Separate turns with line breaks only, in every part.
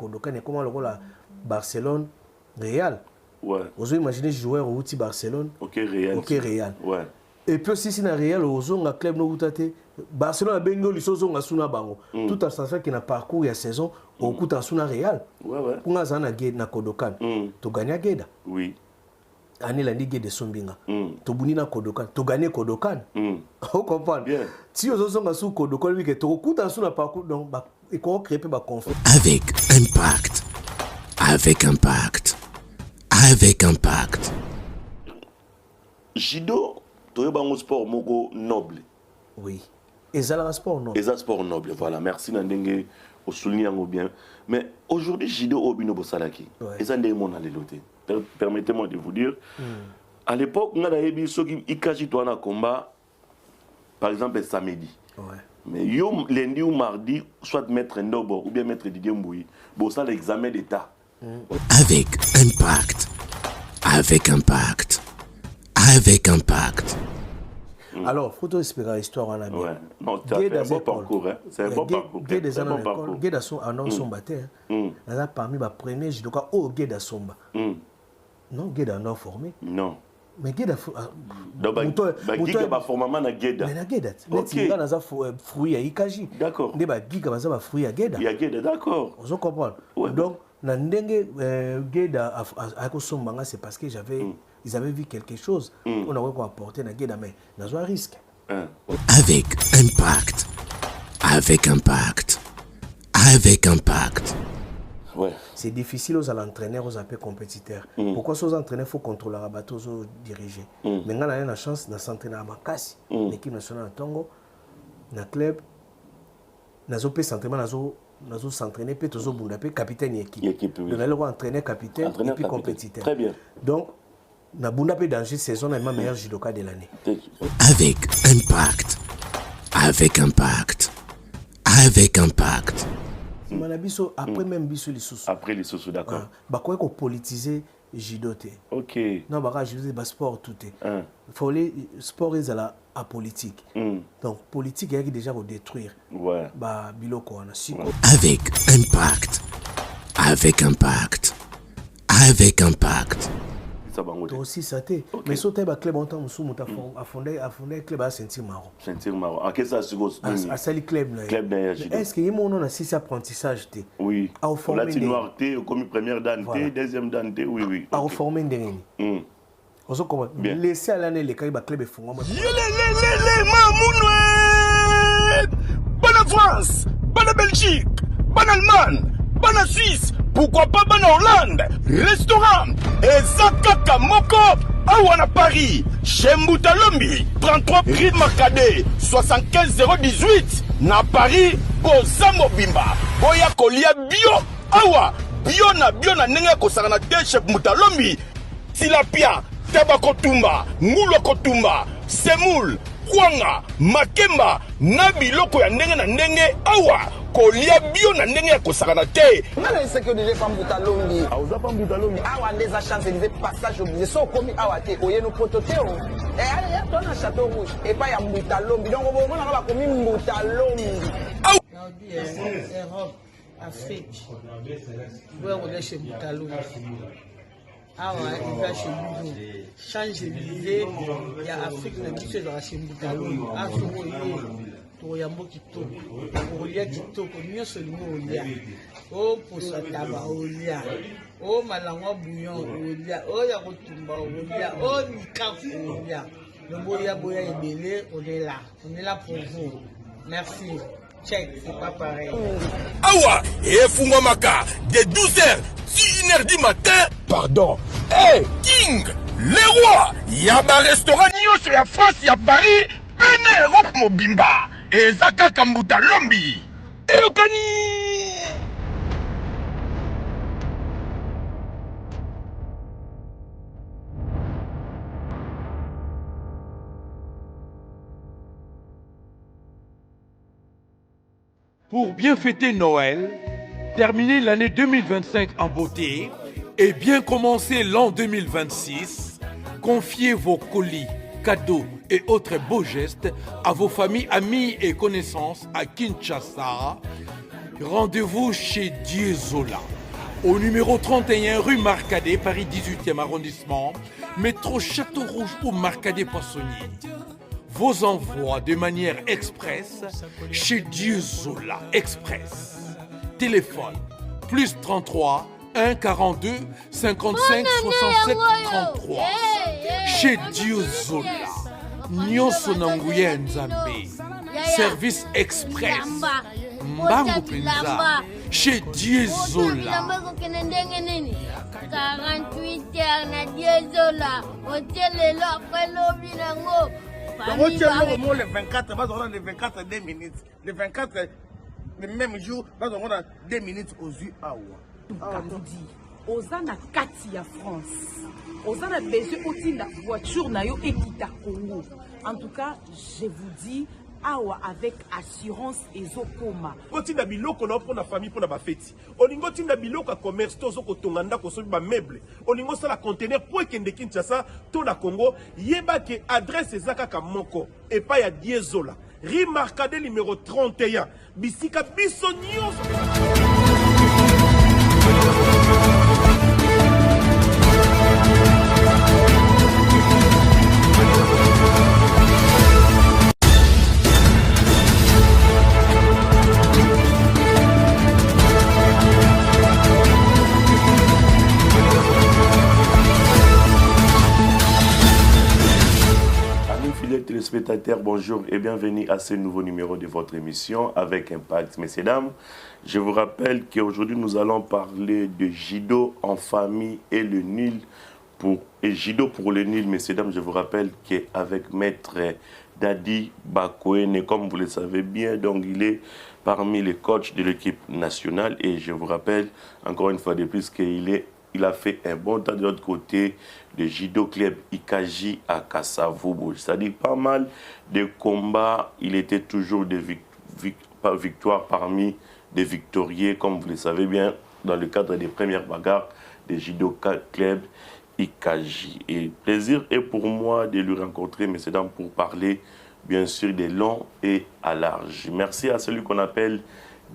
Kodokan et comment le rôle à Barcelone, Real.
Ouais.
Vous imaginez joueur au Barcelone.
Ok, Real.
Ok, Real.
Ouais.
Et puis si c'est Real, au a club no utate. Barcelone a bengo lisozo nga suna bango. Tout à fait qui na parcours ya saison au coup à suna Real.
Ouais.
Pour nga zana gate na Kodokan. To gagner geda.
Oui.
Ani la ligue de Sombinga. To bunina Kodokan. To gagner Kodokan. Vous comprenez?
Bien.
Si vous avez sous Kodokan, oui que to coup à suna parcours donc il faut créer ba conflit.
Avec impact. Avec impact. Avec impact.
Jido, tu es un sport moko noble.
Oui. Et ça un sport noble.
Et ça sport noble, voilà. Merci Nandenge au souligner bien. Mais aujourd'hui, Jido Obino Bosalaki. Et ça n'est mon alléloté. Permettez-moi de vous dire. À l'époque, on a des gens qui ont toi dans combat, par exemple samedi. Mais lundi ou mardi, soit maître Ndobo ou bien maître Didier Mbouyi, bon ça l'examen d'état.
Avec impact. Avec impact. Avec impact.
Alors, faut espérer l'histoire en ami.
Ouais. Non, c'est un bon parcours. Hein. C'est un bon parcours.
Guéda des écoles. Guéda sont en son bataille. Là, parmi les premiers judokas, oh, Guéda Somba. Non, Guéda non formé.
Non.
Mais Guéda.
Donc, Guéda va former na Guéda.
Mais na Guéda. Ok. Guéda n'a pas fruit à Ikaji.
D'accord.
Guéda n'a pas fruit à Guéda.
Il y a Guéda, d'accord.
Vous comprenez? Donc, na ndenge Guéda à Kosombanga, c'est parce que ils avaient vu quelque chose. On aurait apporté na Guéda, mais dans un risque.
Avec impact. Avec impact. Avec impact.
Ouais.
C'est difficile aux entraîneurs, aux appels compétiteurs. Pourquoi aux entraîneurs, il faut contrôler la bateau, aux diriger. Maintenant, on a la chance de s'entraîner à Makassi, l'équipe nationale de Tongo, dans le club. Nous avons s'entraîner, puis nous avons capitaine d'équipe. Nous allons entraîner capitaine et puis compétiteur.
Très bien.
Donc, nous avons dans cette saison, nous avons le meilleur judoka de l'année.
Avec impact. Avec impact. Avec impact.
Après même biso les sous.
Après les sous, d'accord.
Bah quoi qu'on politiser judoté.
Ok.
Non bah judoté bah sport tout est. Faut les sport ils à politique. Donc politique il y a déjà pour détruire.
Ouais.
Bah biloko on a si.
Avec impact. Avec impact. Avec impact.
Toi aussi ça t'est. Mais sauter bah club longtemps sous mon a fondé club à sentir marron.
Sentir marron. À quel ça se gosse?
À sali club là.
Club là.
Est-ce que y a mon nom à six apprentissage t'es?
Oui.
À former.
La noire t'es comme première dante, deuxième dante, oui.
À former des. On se comprend. Laisser à l'année les clubs est fond.
Bonne France, bonne Belgique, bonne Allemagne, bonne Suisse. Pourquoi pas bonne Hollande? Restaurant Ezaka Moko Awana Paris. Chez Moutalombi 33 rue Marcadet 75 018 na Paris. Bozambo Bimba Boya Kolia Bio Awa Bio na Nenga Kosana te Chef Moutalombi Tilapia Tabako Tumba Ngulo Kotumba Semoul Kwanga Makemba Nabiloko ya ndenge na ndenge Awa Kolia bio na ndenge ya kosakana te.
Ngana iseke déjà pas Moutalombi. Awa pas Moutalombi. Awa ndeza chance de passage obligé. So komi awa te oyeno prototeo. allez ya tona château rouge et pas ya Moutalombi. Donc on va ba komi Moutalombi.
Europe, Afrique. Ouais, on est chez Moutalombi. Ah ouais, il va chez Boudou. Change l'idée, il y a Afrique, le lycée de chez Moutalombi. Ah, Toyambo Kitoko, Olia Kitoko, Nyo Solimo Olia, O Posataba Olia, O Malangwa Bouillon Olia, O Yakotumba Olia, O Nikafu Olia. Le Boya Boya Ebele, on est là pour vous. Merci. Check, c'est pas pareil.
Awa, et Fungomaka, de 12h, 1h du matin, pardon. Hey, King, le roi, y'a un restaurant Nyo, y'a France, y'a Paris, Bene Europe Mobimba. Et Zaka Kambuta Lombi. Et Okani.
Pour bien fêter Noël, terminer l'année 2025 en beauté et bien commencer l'an 2026, confiez vos colis, cadeaux et autres beaux gestes à vos familles, amis et connaissances à Kinshasa, rendez-vous chez Dieu Zola, au numéro 31 rue Marcadet, Paris 18e arrondissement, métro Château Rouge ou Marcadet Poissonnier. Vos envois de manière express chez Dieu Zola Express. Téléphone plus 33 1 42 55 67 33. Chez Dieu Zola. Nyonso Nanguya Nzambe. Service express. Mbango Penza. Chez Dieu Zola.
48 heures na Dieu Zola. Hôtel là après lobby nango.
Le 24, le 24 2 minutes. Le 24, le même jour, on a 2 minutes aux yeux à
Ozana kati ya France. Ozana besoin aussi la voiture na yo ekita Congo. En tout cas, je vous dis awa avec assurance ezokoma.
Otinda biloko na pour la famille pour la fête. Olingo tinda biloko commerce tozo ko tonganda ko so ba meuble. Olingo sala conteneur pour kende Kinshasa to na Congo, yeba ke adresse ezaka ka moko et pas ya Diezola. Rue Marcadet numéro 31. Bisika biso nyonso.
Téléspectateurs, bonjour et bienvenue à ce nouveau numéro de votre émission avec Impact. Messieurs, dames, je vous rappelle qu'aujourd'hui nous allons parler de judo en famille et le nul et judo pour le nul. Messieurs, dames, je vous rappelle qu'avec maître Dadi Bakoene, comme vous le savez bien, donc il est parmi les coachs de l'équipe nationale et je vous rappelle encore une fois de plus qu'il a fait un bon temps de l'autre côté de Judo Club Ikaji à Kasavubu. C'est-à-dire pas mal de combats. Il était toujours des victoires parmi des victorieux, comme vous le savez bien, dans le cadre des premières bagarres de Judo Club Ikaji. Et plaisir est pour moi de le rencontrer, messieurs, dames, pour parler bien sûr des longs et à large. Merci à celui qu'on appelle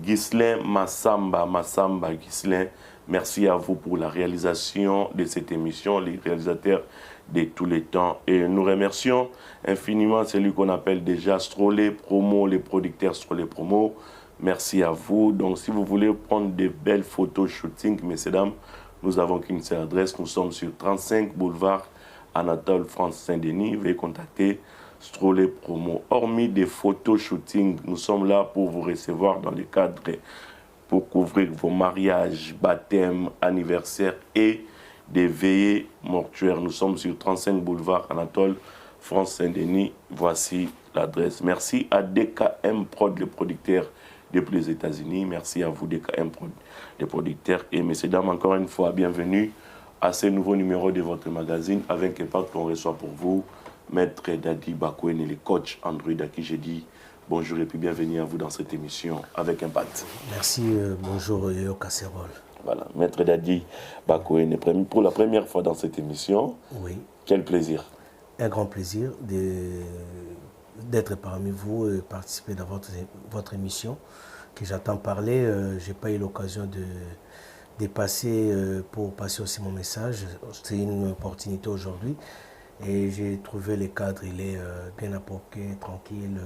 Ghislain Massamba. Massamba Ghislain. Merci à vous pour la réalisation de cette émission, les réalisateurs de tous les temps. Et nous remercions infiniment celui qu'on appelle déjà Strollé Promo, les producteurs Strollé Promo. Merci à vous. Donc, si vous voulez prendre des belles photos shooting, messieurs, dames, nous avons qu'une seule adresse. Nous sommes sur 35 boulevard Anatole France Saint-Denis. Veuillez contacter Strollé Promo. Hormis des photos shooting, nous sommes là pour vous recevoir dans le cadre pour couvrir vos mariages, baptêmes, anniversaires et des veillées mortuaires. Nous sommes sur 35 boulevard Anatole, France Saint-Denis. Voici l'adresse. Merci à DKM Prod, le producteur depuis les États-Unis. Merci à vous, DKM Prod, les producteurs. Et messieurs, dames, encore une fois, bienvenue à ce nouveau numéro de votre magazine avec Impact qu'on reçoit pour vous, Maître Dadi Bakoene et le coach Android à qui j'ai dit bonjour et puis bienvenue à vous dans cette émission avec Impact.
Merci, bonjour Yo Kasserol.
Voilà, Maître Dadi Bakoene, pour la première fois dans cette émission.
Oui.
Quel plaisir.
Un grand plaisir d'être parmi vous et participer dans votre émission que j'attends parler. Je n'ai pas eu l'occasion de passer pour passer aussi mon message. C'est une opportunité aujourd'hui et j'ai trouvé le cadre, il est bien approprié, tranquille.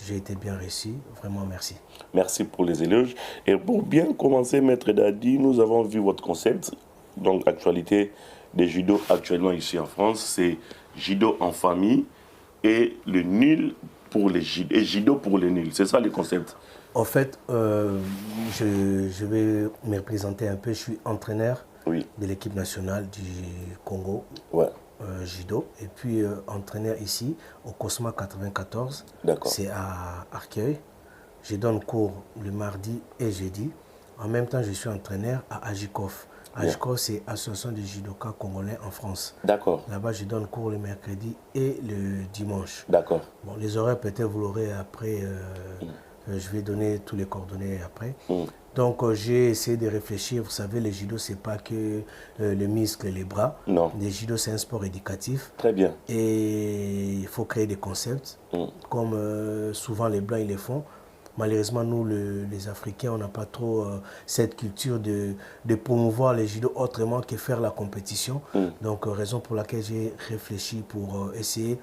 J'ai été bien reçu, vraiment merci. Merci
pour les éloges. Et pour bien commencer, Maître Dadi, nous avons vu votre concept, donc actualité des judo actuellement ici en France, c'est judo en famille et le nul pour les judo, et judo pour les nuls, c'est ça le concept?
En fait, je vais me présenter un peu, je suis entraîneur de l'équipe nationale du Congo.
Ouais.
Judo et puis entraîneur ici au Cosma 94, c'est à Arcueil. Je donne cours le mardi et jeudi. En même temps, je suis entraîneur à Ajikov. Ajikov, c'est Association des judokas congolais en France.
D'accord.
Là-bas, je donne cours le mercredi et le dimanche.
D'accord.
Bon, les horaires, peut-être vous l'aurez après. Je vais donner tous les coordonnées après. Donc j'ai essayé de réfléchir. Vous savez, le judo, c'est pas que le muscle et les bras.
Non.
Le judo, c'est un sport éducatif.
Très bien.
Et il faut créer des concepts, comme souvent les Blancs ils les font. malheureusement, nous, les Africains, on n'a pas trop cette culture de promouvoir les judo autrement que faire la compétition. Donc, raison pour laquelle j'ai réfléchi pour essayer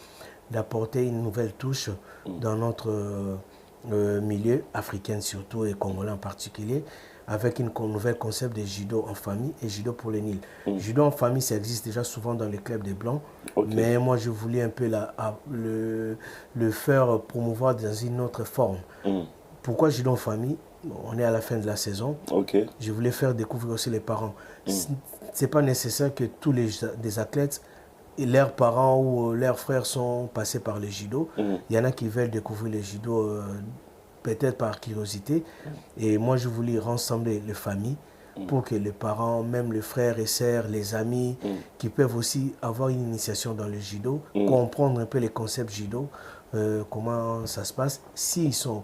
d'apporter une nouvelle touche dans notre milieu africain surtout et congolais en particulier, avec un nouvel concept de judo en famille et judo pour les Nils. Judo en famille, ça existe déjà souvent dans les clubs des Blancs, mais moi je voulais un peu le faire promouvoir dans une autre forme. Pourquoi judo en famille? On est à la fin de la saison. Je voulais faire découvrir aussi les parents. C'est pas nécessaire que tous les athlètes, leurs parents ou leurs frères sont passés par le judo. Il y en a qui veulent découvrir le judo peut-être par curiosité. Et moi, je voulais rassembler les familles pour que les parents, même les frères et sœurs, les amis, qui peuvent aussi avoir une initiation dans le judo, comprendre un peu les concepts judo, comment ça se passe. S'ils sont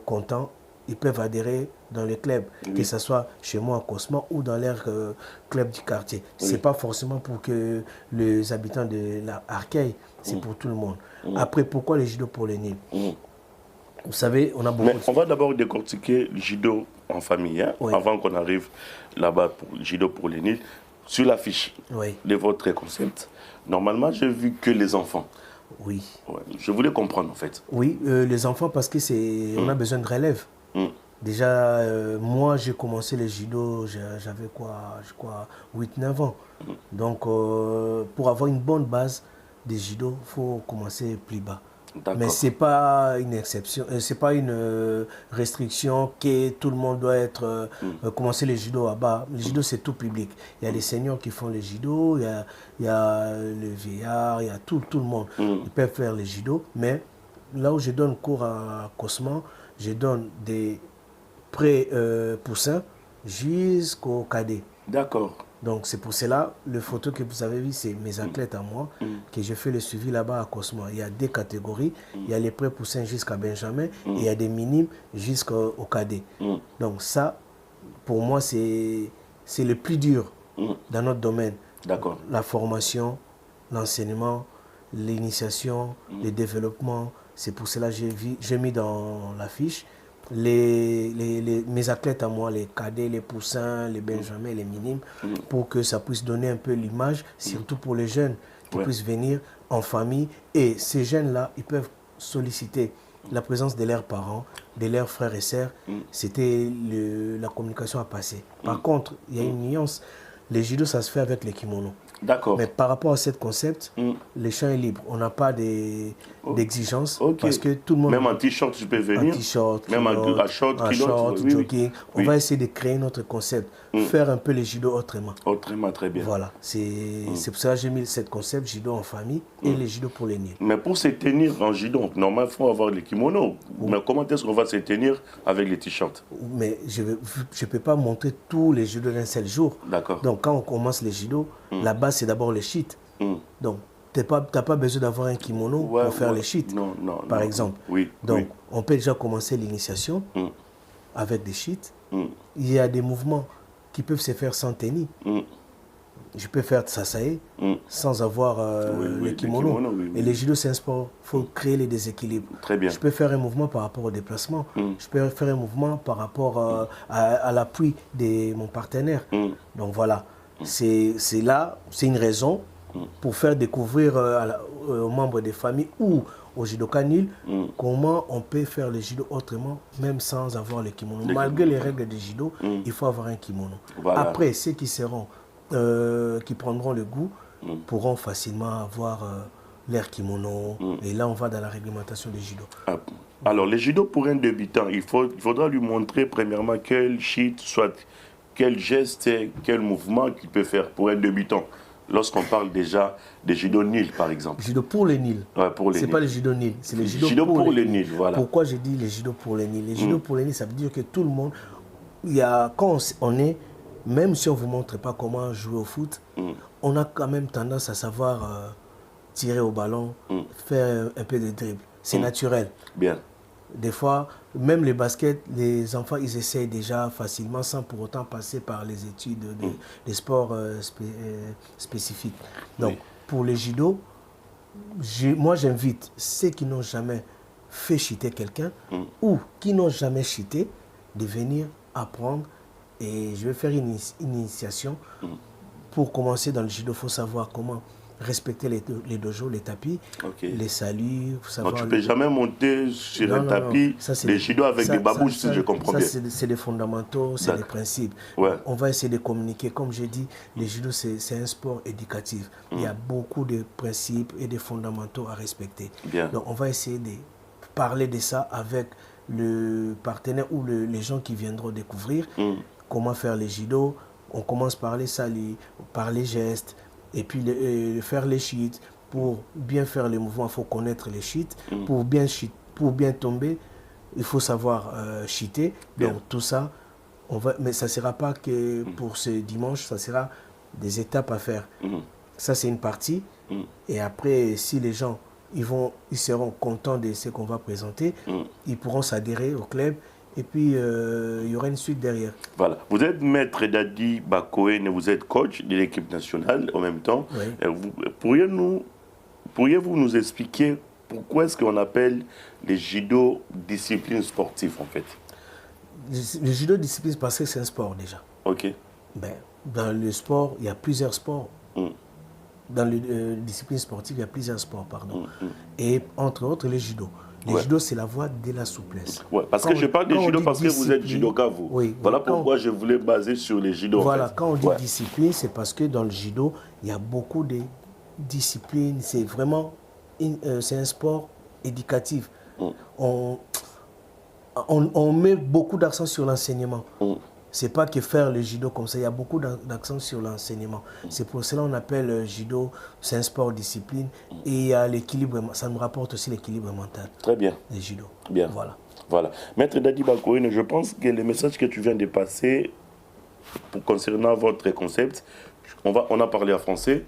contents, ils peuvent adhérer dans les clubs, que ce soit chez moi à Cosma ou dans leur club du quartier. Ce n'est pas forcément pour que les habitants de l'Arcueil, c'est pour tout le monde. Après, pourquoi le judo pour les Nils? Vous savez, on a beaucoup...
Mais on va d'abord décortiquer le judo en famille, hein, avant qu'on arrive là-bas pour le judo pour les Nils. Sur l'affiche de votre concept, normalement, j'ai vu que les enfants.
Oui.
Je voulais comprendre, en fait.
Oui, les enfants, parce que on a besoin de relève. Déjà, moi, j'ai commencé le judo, j'avais quoi, je crois, 8-9 ans. Donc, pour avoir une bonne base de judo, il faut commencer plus bas. Mais ce n'est pas une exception, c'est pas une restriction que tout le monde doit commencer le judo à bas. Le judo, c'est tout public. Il y a les seniors qui font le judo, il y a le vieillard, il y a tout le monde. Ils peuvent faire le judo, mais là où je donne cours à Cosman, je donne des pré-poussins jusqu'au cadet.
D'accord.
Donc c'est pour cela, le photo que vous avez vu, c'est mes athlètes à moi, que je fais le suivi là-bas à Cosmo. Il y a des catégories, il y a les pré-poussins jusqu'à Benjamin, et il y a des minimes jusqu'au cadet. Donc ça, pour moi, c'est le plus dur dans notre domaine.
D'accord.
La formation, l'enseignement, l'initiation, le développement. C'est pour cela que j'ai mis dans la fiche mes athlètes à moi, les cadets, les poussins, les benjamins, les minimes, pour que ça puisse donner un peu l'image, surtout pour les jeunes qui puissent venir en famille. Et ces jeunes-là, ils peuvent solliciter la présence de leurs parents, de leurs frères et sœurs. C'était la communication à passer. Par contre, il y a une nuance. Les judo, ça se fait avec les kimonos.
D'accord.
Mais par rapport à ce concept, le champ est libre. On n'a pas d'exigence parce que tout le monde...
Même en t-shirt, tu peux venir.
En t-shirt,
même en short,
jogging. On va essayer de créer notre concept. Faire un peu les judo autrement.
Autrement, très bien.
Voilà. C'est pour ça que j'ai mis ce concept judo en famille et les judo pour les Nils.
Mais pour se tenir en judo, normalement, il faut avoir les kimonos. Mais comment est-ce qu'on va se tenir avec les t-shirts?
Mais je ne peux pas montrer tous les judo d'un seul jour.
D'accord.
Donc, quand on commence les judo, la base, c'est d'abord le shit. Donc, tu n'as pas besoin d'avoir un kimono pour faire les shit, par exemple. Donc, on peut déjà commencer l'initiation avec des shit. Il y a des mouvements qui peuvent se faire sans tennis. Je peux faire Tsasae sans avoir le kimono. Et le judo, c'est un sport, il faut créer les déséquilibres.
Très bien.
Je peux faire un mouvement par rapport au déplacement. Je peux faire un mouvement par rapport à l'appui de mon partenaire. Donc voilà, c'est une raison pour faire découvrir aux membres des familles ou aux judokas Nils comment on peut faire le judo autrement, même sans avoir le kimono. Malgré les règles du judo, il faut avoir un kimono. Voilà. Après, ceux qui prendront le goût pourront facilement avoir leur kimono. Et là, on va dans la réglementation du judo.
Alors, le judo pour un débutant, il faudra lui montrer premièrement quel shit, soit quel geste, quel mouvement qu'il peut faire pour un débutant. Lorsqu'on parle déjà des judo Nils, par exemple.
Judo pour les Nils. C'est pas le judo Nils, c'est le judo pour les Nils. Voilà. Pourquoi j'ai dit les judo pour les Nils? Les judo pour les Nils, ça veut dire que tout le monde, quand on est, même si on ne vous montre pas comment jouer au foot, on a quand même tendance à savoir tirer au ballon, faire un peu de dribble. C'est naturel.
Bien.
Des fois, même les baskets, les enfants, ils essayent déjà facilement sans pour autant passer par les études des sports spécifiques. Donc, pour les judo, moi, j'invite ceux qui n'ont jamais fait cheater quelqu'un ou qui n'ont jamais cheaté, de venir apprendre. Et je vais faire une initiation. Pour commencer dans le judo, il faut savoir comment respecter les dojos, les tapis, les saluts.
Non, tu ne peux jamais monter sur un tapis les judo avec des babouches, si je comprends bien.
C'est des fondamentaux, c'est des principes. On va essayer de communiquer. Comme j'ai dit, le judo, c'est un sport éducatif. Il y a beaucoup de principes et de fondamentaux à respecter. Donc, on va essayer de parler de ça avec le partenaire ou les gens qui viendront découvrir comment faire le judo. On commence par les saluts, par les gestes. Et puis faire les cheats. Pour bien faire les mouvements, il faut connaître les cheats. Pour bien tomber, il faut savoir cheater. Donc tout ça, mais ça ne sera pas que pour ce dimanche, ça sera des étapes à faire. Ça, c'est une partie. Et après, si les gens ils seront contents de ce qu'on va présenter, ils pourront s'adhérer au club. Et puis, il y aura une suite derrière. Voilà.
Vous êtes maître Dadi Bakoen et vous êtes coach de l'équipe nationale en même temps. Pourriez-vous nous expliquer pourquoi est-ce qu'on appelle les judo disciplines sportives en fait?
Le judo discipline, parce que c'est un sport déjà.
Ok.
Dans le sport, il y a plusieurs sports. Dans les disciplines sportives, il y a plusieurs sports, pardon. Et entre autres, le judo. Le judo, c'est la voie de la souplesse.
Parce que je parle de judo parce que vous êtes judoka, vous. Voilà pourquoi je voulais baser sur les judo.
Voilà,
en fait.
Quand on dit discipline, c'est parce que dans le judo, il y a beaucoup de disciplines. C'est vraiment c'est un sport éducatif. On met beaucoup d'accent sur l'enseignement. C'est pas que faire le judo comme ça, il y a beaucoup d'accent sur l'enseignement. C'est pour cela qu'on appelle le judo, c'est un sport discipline. Et il y a l'équilibre, ça nous rapporte aussi l'équilibre mental.
Très bien.
Le judo.
Bien. Voilà. Maître Dadi Bakoen, je pense que le message que tu viens de passer concernant votre concept, on a parlé en français,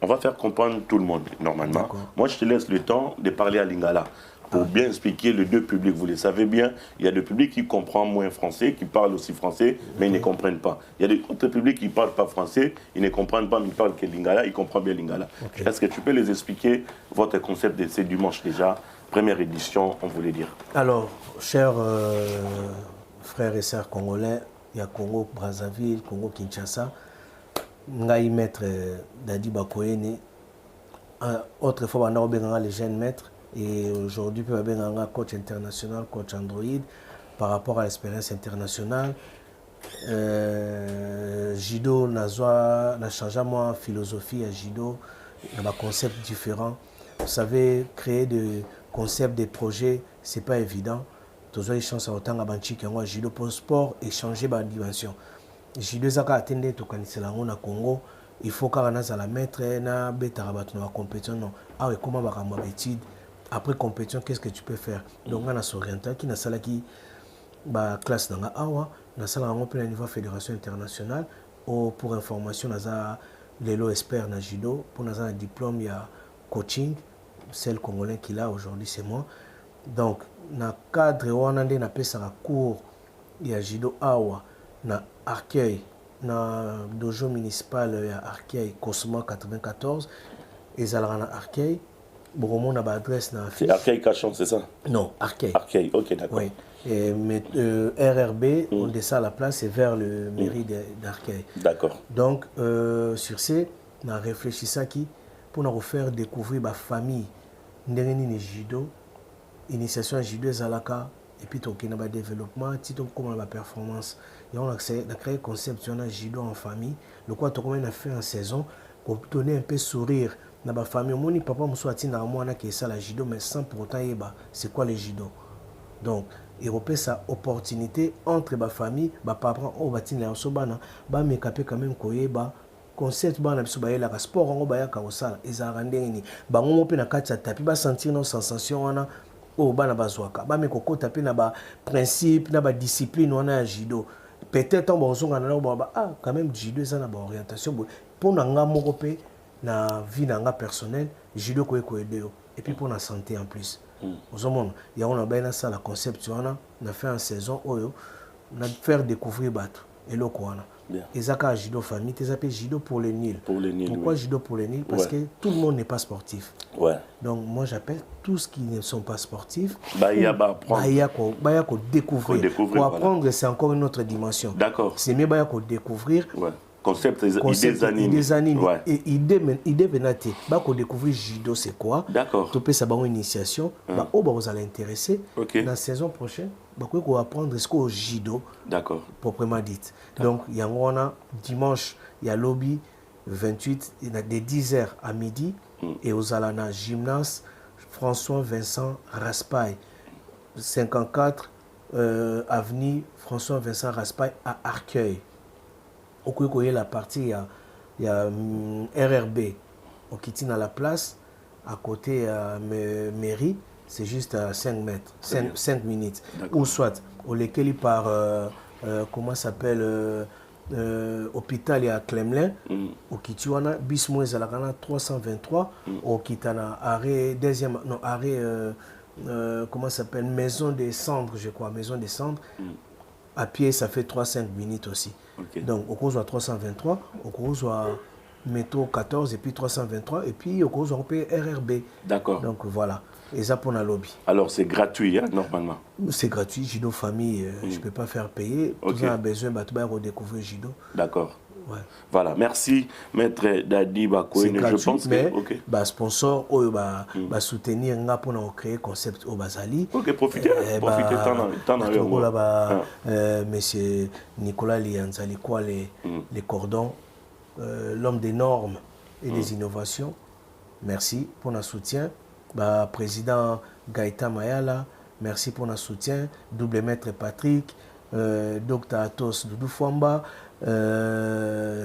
on va faire comprendre tout le monde normalement. Moi, je te laisse le temps de parler à Lingala. Pour bien expliquer les deux publics, vous le savez bien, il y a des publics qui comprennent moins français, qui parlent aussi français, mais ils ne comprennent pas. Il y a d'autres publics qui ne parlent pas français, ils ne comprennent pas, mais ils parlent que Lingala, ils comprennent bien Lingala. Est-ce que tu peux les expliquer votre concept de ce dimanche déjà, première édition, on voulait dire?
Alors, chers frères et sœurs congolais, il y a Congo, Brazzaville, Congo, Kinshasa, Ngaï maître Dadi Bakoen, autrefois, on a les jeunes maîtres. Et aujourd'hui, je suis un coach international, coach Android, par rapport à l'expérience internationale. Judo n'a changé ma philosophie à Judo, il y a un concept différent. Vous savez, créer des concepts, des projets, ce n'est pas évident. Tous les chances à autant de Judo pour le sport et changer de dimension. Judo, ça a atteint tout au Congo. Il faut qu'on ait la maître, na compétition. Ah oui, comment on va étude. Après compétition, qu'est-ce que tu peux faire? Donc, on a s'orienté qui n'a pas qui classe dans la awa, on a niveau fédération internationale. Pour information, on a l'élo expert dans judo. Pour nous un diplôme, il y a coaching, celle congolais qu'il a aujourd'hui, c'est moi. Donc, dans le cadre où on a un cours, il y a judo awa, na Arcueil, na dojo municipal, il y a Arcueil, Cosmo 94, et Zalrana Arcueil. Bon, on a l'adresse dans la fiche.
C'est Arcueil Cachon, c'est ça?
Non, Arcueil.
Arcueil, ok, d'accord.
Oui. Mais RRB, on descend à la place, c'est vers le mairie d'Arcueil.
D'accord.
Donc, sur ce, on a réfléchi ça qui pour nous faire découvrir la famille. Nous judo, initiation à judo Zalaka, et puis on a développement, comment la performance. Et on a créé un concept sur le judo en famille. Le quoi on a fait en saison pour donner un peu sourire. Dans ma famille, mon papa me soit dit que ça la judo, mais sans pour autant c'est quoi le judo. Donc, il y a cette opportunité entre ma famille, ma papa, on va tenir en sobana, bah me capé quand même koye ba concept ba na biso ba yela sport on ba ya ka osala ezarande ni ba ngomo pe na kati ya tapi ba sentir nos sensations wana o ba na bazwaka ba me kokota pe na ba principe na ba discipline wana ya judo. Peut-être on va zonga na ba quand même judo ça na ba orientation pour na nga moko pe na vie nanga personnelle, judo ko aider et puis pour la santé en plus. Aux hommes, il y a on a bien ça la concept on a fait en saison oyo, on a faire découvrir bateau eloko wana. Ezaka judo famille, tu appelles judo pour le nil. Pourquoi judo pour le nil? Parce que tout le monde n'est pas sportif. Donc moi j'appelle tous qui ne sont pas sportifs. Baya ko découvrir. Pour apprendre, c'est encore une autre dimension.
D'accord.
C'est mieux baya ko découvrir.
Concept idées animées.
Et idée venate. Bah ko découvrir judo c'est quoi?
D'accord.
Tu peux savoir une initiation. Bah vous allez intéresser. La saison prochaine. Bah qu'on va apprendre ce qu'au judo.
D'accord.
Proprement dit. Donc il y a dimanche il y a lobby 28 il y a de 10h à midi et aux Alana gymnase François Vincent Raspail 54 avenue François Vincent Raspail à Arcueil. Au coup la partie il y a RRB au Kitine à la place à côté mairie. C'est juste à 5 mètres, 5 minutes. Ou soit, au lequel par, comment s'appelle, hôpital, il y a Clemelin, au Kituana, Bismo et Zalakana 323, au Kitana, arrêt, deuxième, non, arrêt, comment s'appelle, maison des cendres, je crois, maison des cendres. À pied, ça fait 3-5 minutes aussi. Donc, au cours de 323, au cours de métro 14 et puis 323, et puis au cours de RRB.
D'accord.
Donc, voilà. Et ça pour la lobby.
Alors c'est gratuit, hein, normalement? C'est
gratuit, judo famille, je ne peux pas faire payer. Tout ça a besoin de redécouvrir judo.
D'accord. Voilà, merci Maître Dadi Bakoene.
Je pense mais que sponsor soutenir pour créer concept au Bazali.
Ok, profitez
Monsieur Nicolas Lianzali, quoi les cordons, l'homme des normes et des innovations. Merci pour notre soutien. Président Gaïta Mayala, merci pour notre soutien. Double maître Patrick, Dr Atos Doudou Fwamba,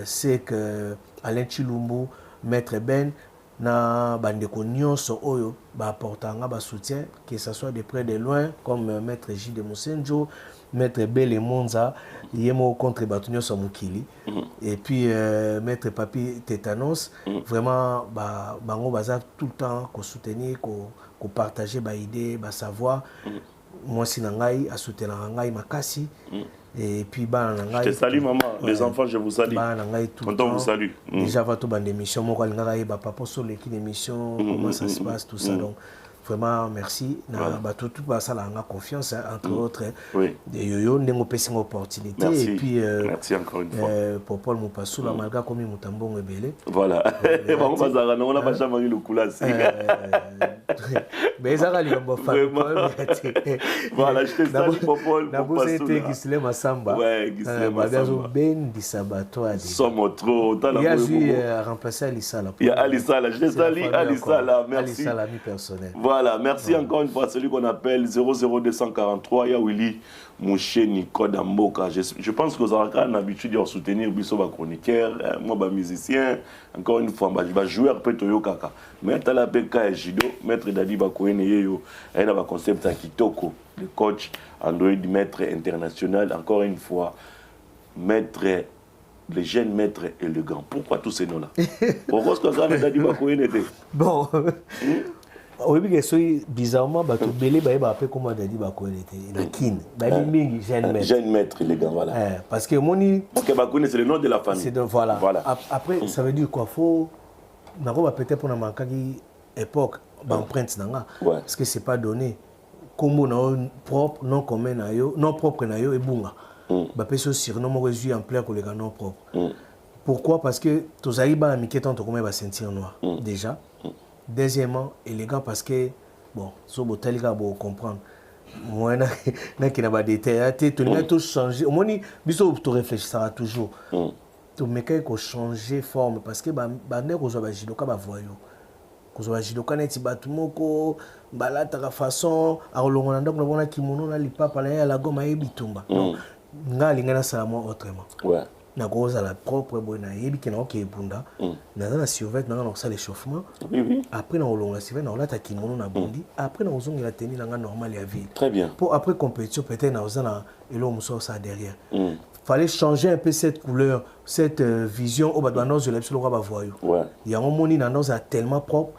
c'est que Alain Chilumbu, maître Ben, na bandeko nyonso oyo apportanga soutien, que ce soit de près de loin, comme maître J de Moussenjo, maître Bele Monza, yemo contre Batunyo Samukili, et puis maître Papi Tétanos, vraiment bango baza tout le temps qu'on soutenir, qu'on partager ba idée, ba savoir. Moi si nangai a soutenir nangai makasi. Et puis
je te salue maman, les enfants je vous salue. Content vous salue.
Déjà va tout ban d'émission, moi quand papa sur l'équipe d'émission, comment ça se passe tout ça donc. Vraiment, merci. Tout ça, on a confiance, entre autres. Et yo, on a une opportunité.
Merci.
Et puis,
merci encore une fois.
Pour Paul Moupassou, la malga comme il m'a belé.
Voilà. On n'a pas jamais eu le coup là.
Mais ça va, il y a un
voilà, je te salue, Paul.
Nabouzé était Gislem Assamba.
Ouais, Gislem Assamba.
Ben Dissabato.
Sommes trop.
Il y a eu remplacé Alissa.
Il y a Alissa là. Je te salue, Alissa là. Merci.
Alissa, l'ami personnel.
Voilà, merci encore une fois à celui qu'on appelle 00243, Yawili Mouche Nicode Mboka. Je pense que vous avez l'habitude de soutenir Bissoba chroniqueur, moi, musicien, encore une fois, je vais jouer un peu Toyo Kaka. Maître Lapeka et Jido, Maître Dadi Bakoene Yeyo, il y a un concept à Kitoko, le coach Android, maître international, encore une fois, maître. Les jeunes maîtres élégants. Pourquoi tous ces noms-là? Pourquoi est-ce que Dadi Bakoene était?
Bon. Oui, parce que bizarrement, Belé va appeler comment Dadi Bakoene était. Il a kin.
Jeune maître élégant, voilà.
Parce que mon
parce que Bakoene, c'est le nom de la famille.
Voilà. Après, ça veut dire quoi? Faut. Peut-être pour une époque, empreinte. Parce que ce n'est pas donné. Comme propre, non commun, non propre, et bunga. Parce que surnom, moi, je suis en plein pour les non propres. Pourquoi? Parce que tous les gens qui sont en sentir noir. Déjà. Deuxièmement, élégant parce que, bon, ce botel va comprendre. Moi, je n'ai pas de détails. Tu n'as tout changé. Au moins, tu réfléchiras toujours. Tu me dis que changer forme parce que, tu as jidoka voyou. Tu as jidoka neti batumoko, balata façon, alors on a kimono na lipa palaya la goma e bitumba. Non, nga lingana salamo autrement.
Ouais.
Na goza la propre bonne yebi ki na oké bunda na survêt na ça l'échauffement après na olonga survêt na olata kimono na bondi après na ozongi la tenue na normal ya ville
très bien
pour après compétition peut-être na ozana elo muso ça derrière fallait changer un peu cette couleur cette vision au badano de l'epsilon ba voyou il y a un moni na nos tellement propre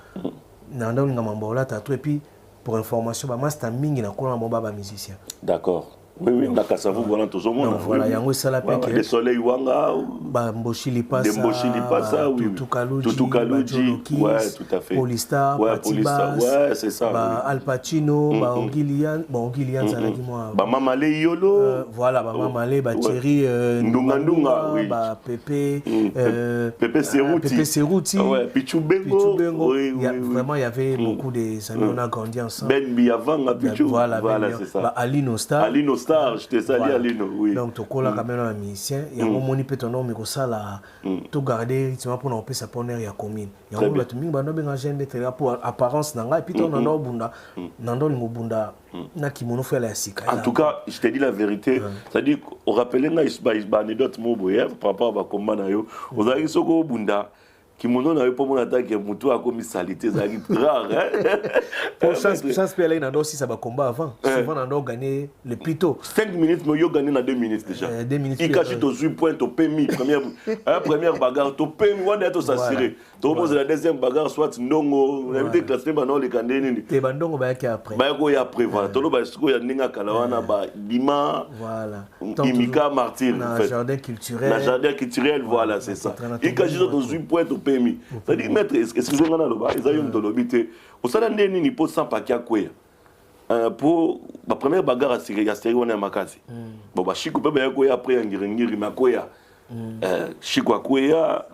na ndonga mambola ta et puis pour information ba master mingi na kona mo ba musicien
d'accord Oui, na Kasavu voilà tout le monde.
Voilà, yango sala peke.
Le soleil wanga.
Ba Mboshili Passa,
oui. Tutu Kaluji, ouais, tout à fait.
Polistar,
ouais, Polistar, ouais, c'est ça.
Ba Al Pacino, ba Ongilian, ça l'a dit moi.
Ba Mamale Yolo.
Voilà, ba Mamale, ba Thierry
Ndunga, oui.
Ba Pepe
Serouti. Ouais, Pichu Bengo. Oui.
Vraiment, il y avait beaucoup des amis, on a grandi ensemble.
Ben Biavanga Pichu.
Voilà,
c'est ça.
Ba Alino Star.
Je t'ai sali Alino, oui.
Donc, tu as quand même un musicien. Il y a un moment où tu as ça là, tu garder rythme pour nous sa bonheur ya commune. Il y a un moment où tu as un d'être pour apparence nanga et puis tu as un bunda, nando ni bunda na kimono fait la sika.
En tout cas, je te dis la vérité, c'est-à-dire on rappelle nga isba anecdote mo boye par rapport à combat na yo. Vous avez soko bunda kimono na yo pour mon attaque mutu a commis salité ça arrive rare
pour chance peut aller dans aussi ça va combat avant souvent on a gagné le plus tôt
5 minutes mais yo gagné dans 2 minutes déjà
2 minutes
il cache to 8 points to PMI première bagarre to PMI on est to s'assurer to pose la deuxième bagarre soit ndongo on invité classé bana le kandé nini
te bandongo ba yaki après
ba ko ya après voilà to lo ba siko ya ninga kalawana ba bima
voilà
imika martyr
en fait jardin culturel
voilà c'est ça il cache to 8 points to PMI c'est-à-dire maître excusez-moi na loba ils ayom to lobité au sala ndeni ni po sans pakia kweya pour la première bagarre à série on est makasi bon ba chico pe ba kweya après ngiri makoya chico kweya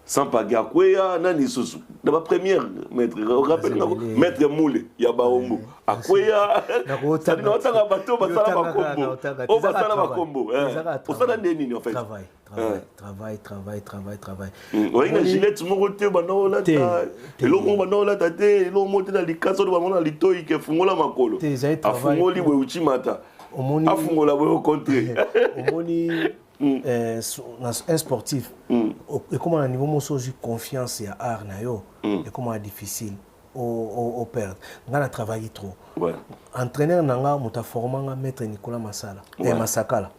sans pakia kweya nani susu la première maître rappelle maître moule ya baombo akweya ça dit otanga bato basala bakombo o basala bakombo au sala ndeni en fait
travail.
Oui, la gilet, mon côté, banola, et l'autre banola, tate, et l'autre monté dans les cassos de banola, lito, il fungola makolo. A fungoli, we uchimata. A fungola, we au contraire.
Omoni, un sportif, et comment à niveau mon soji confiance et art na yo, et comment difficile. Au perdre. On a travaillé trop.
Ouais.
Entraîneur nanga muta formanga maître Nicolas Masala. Et Masakala.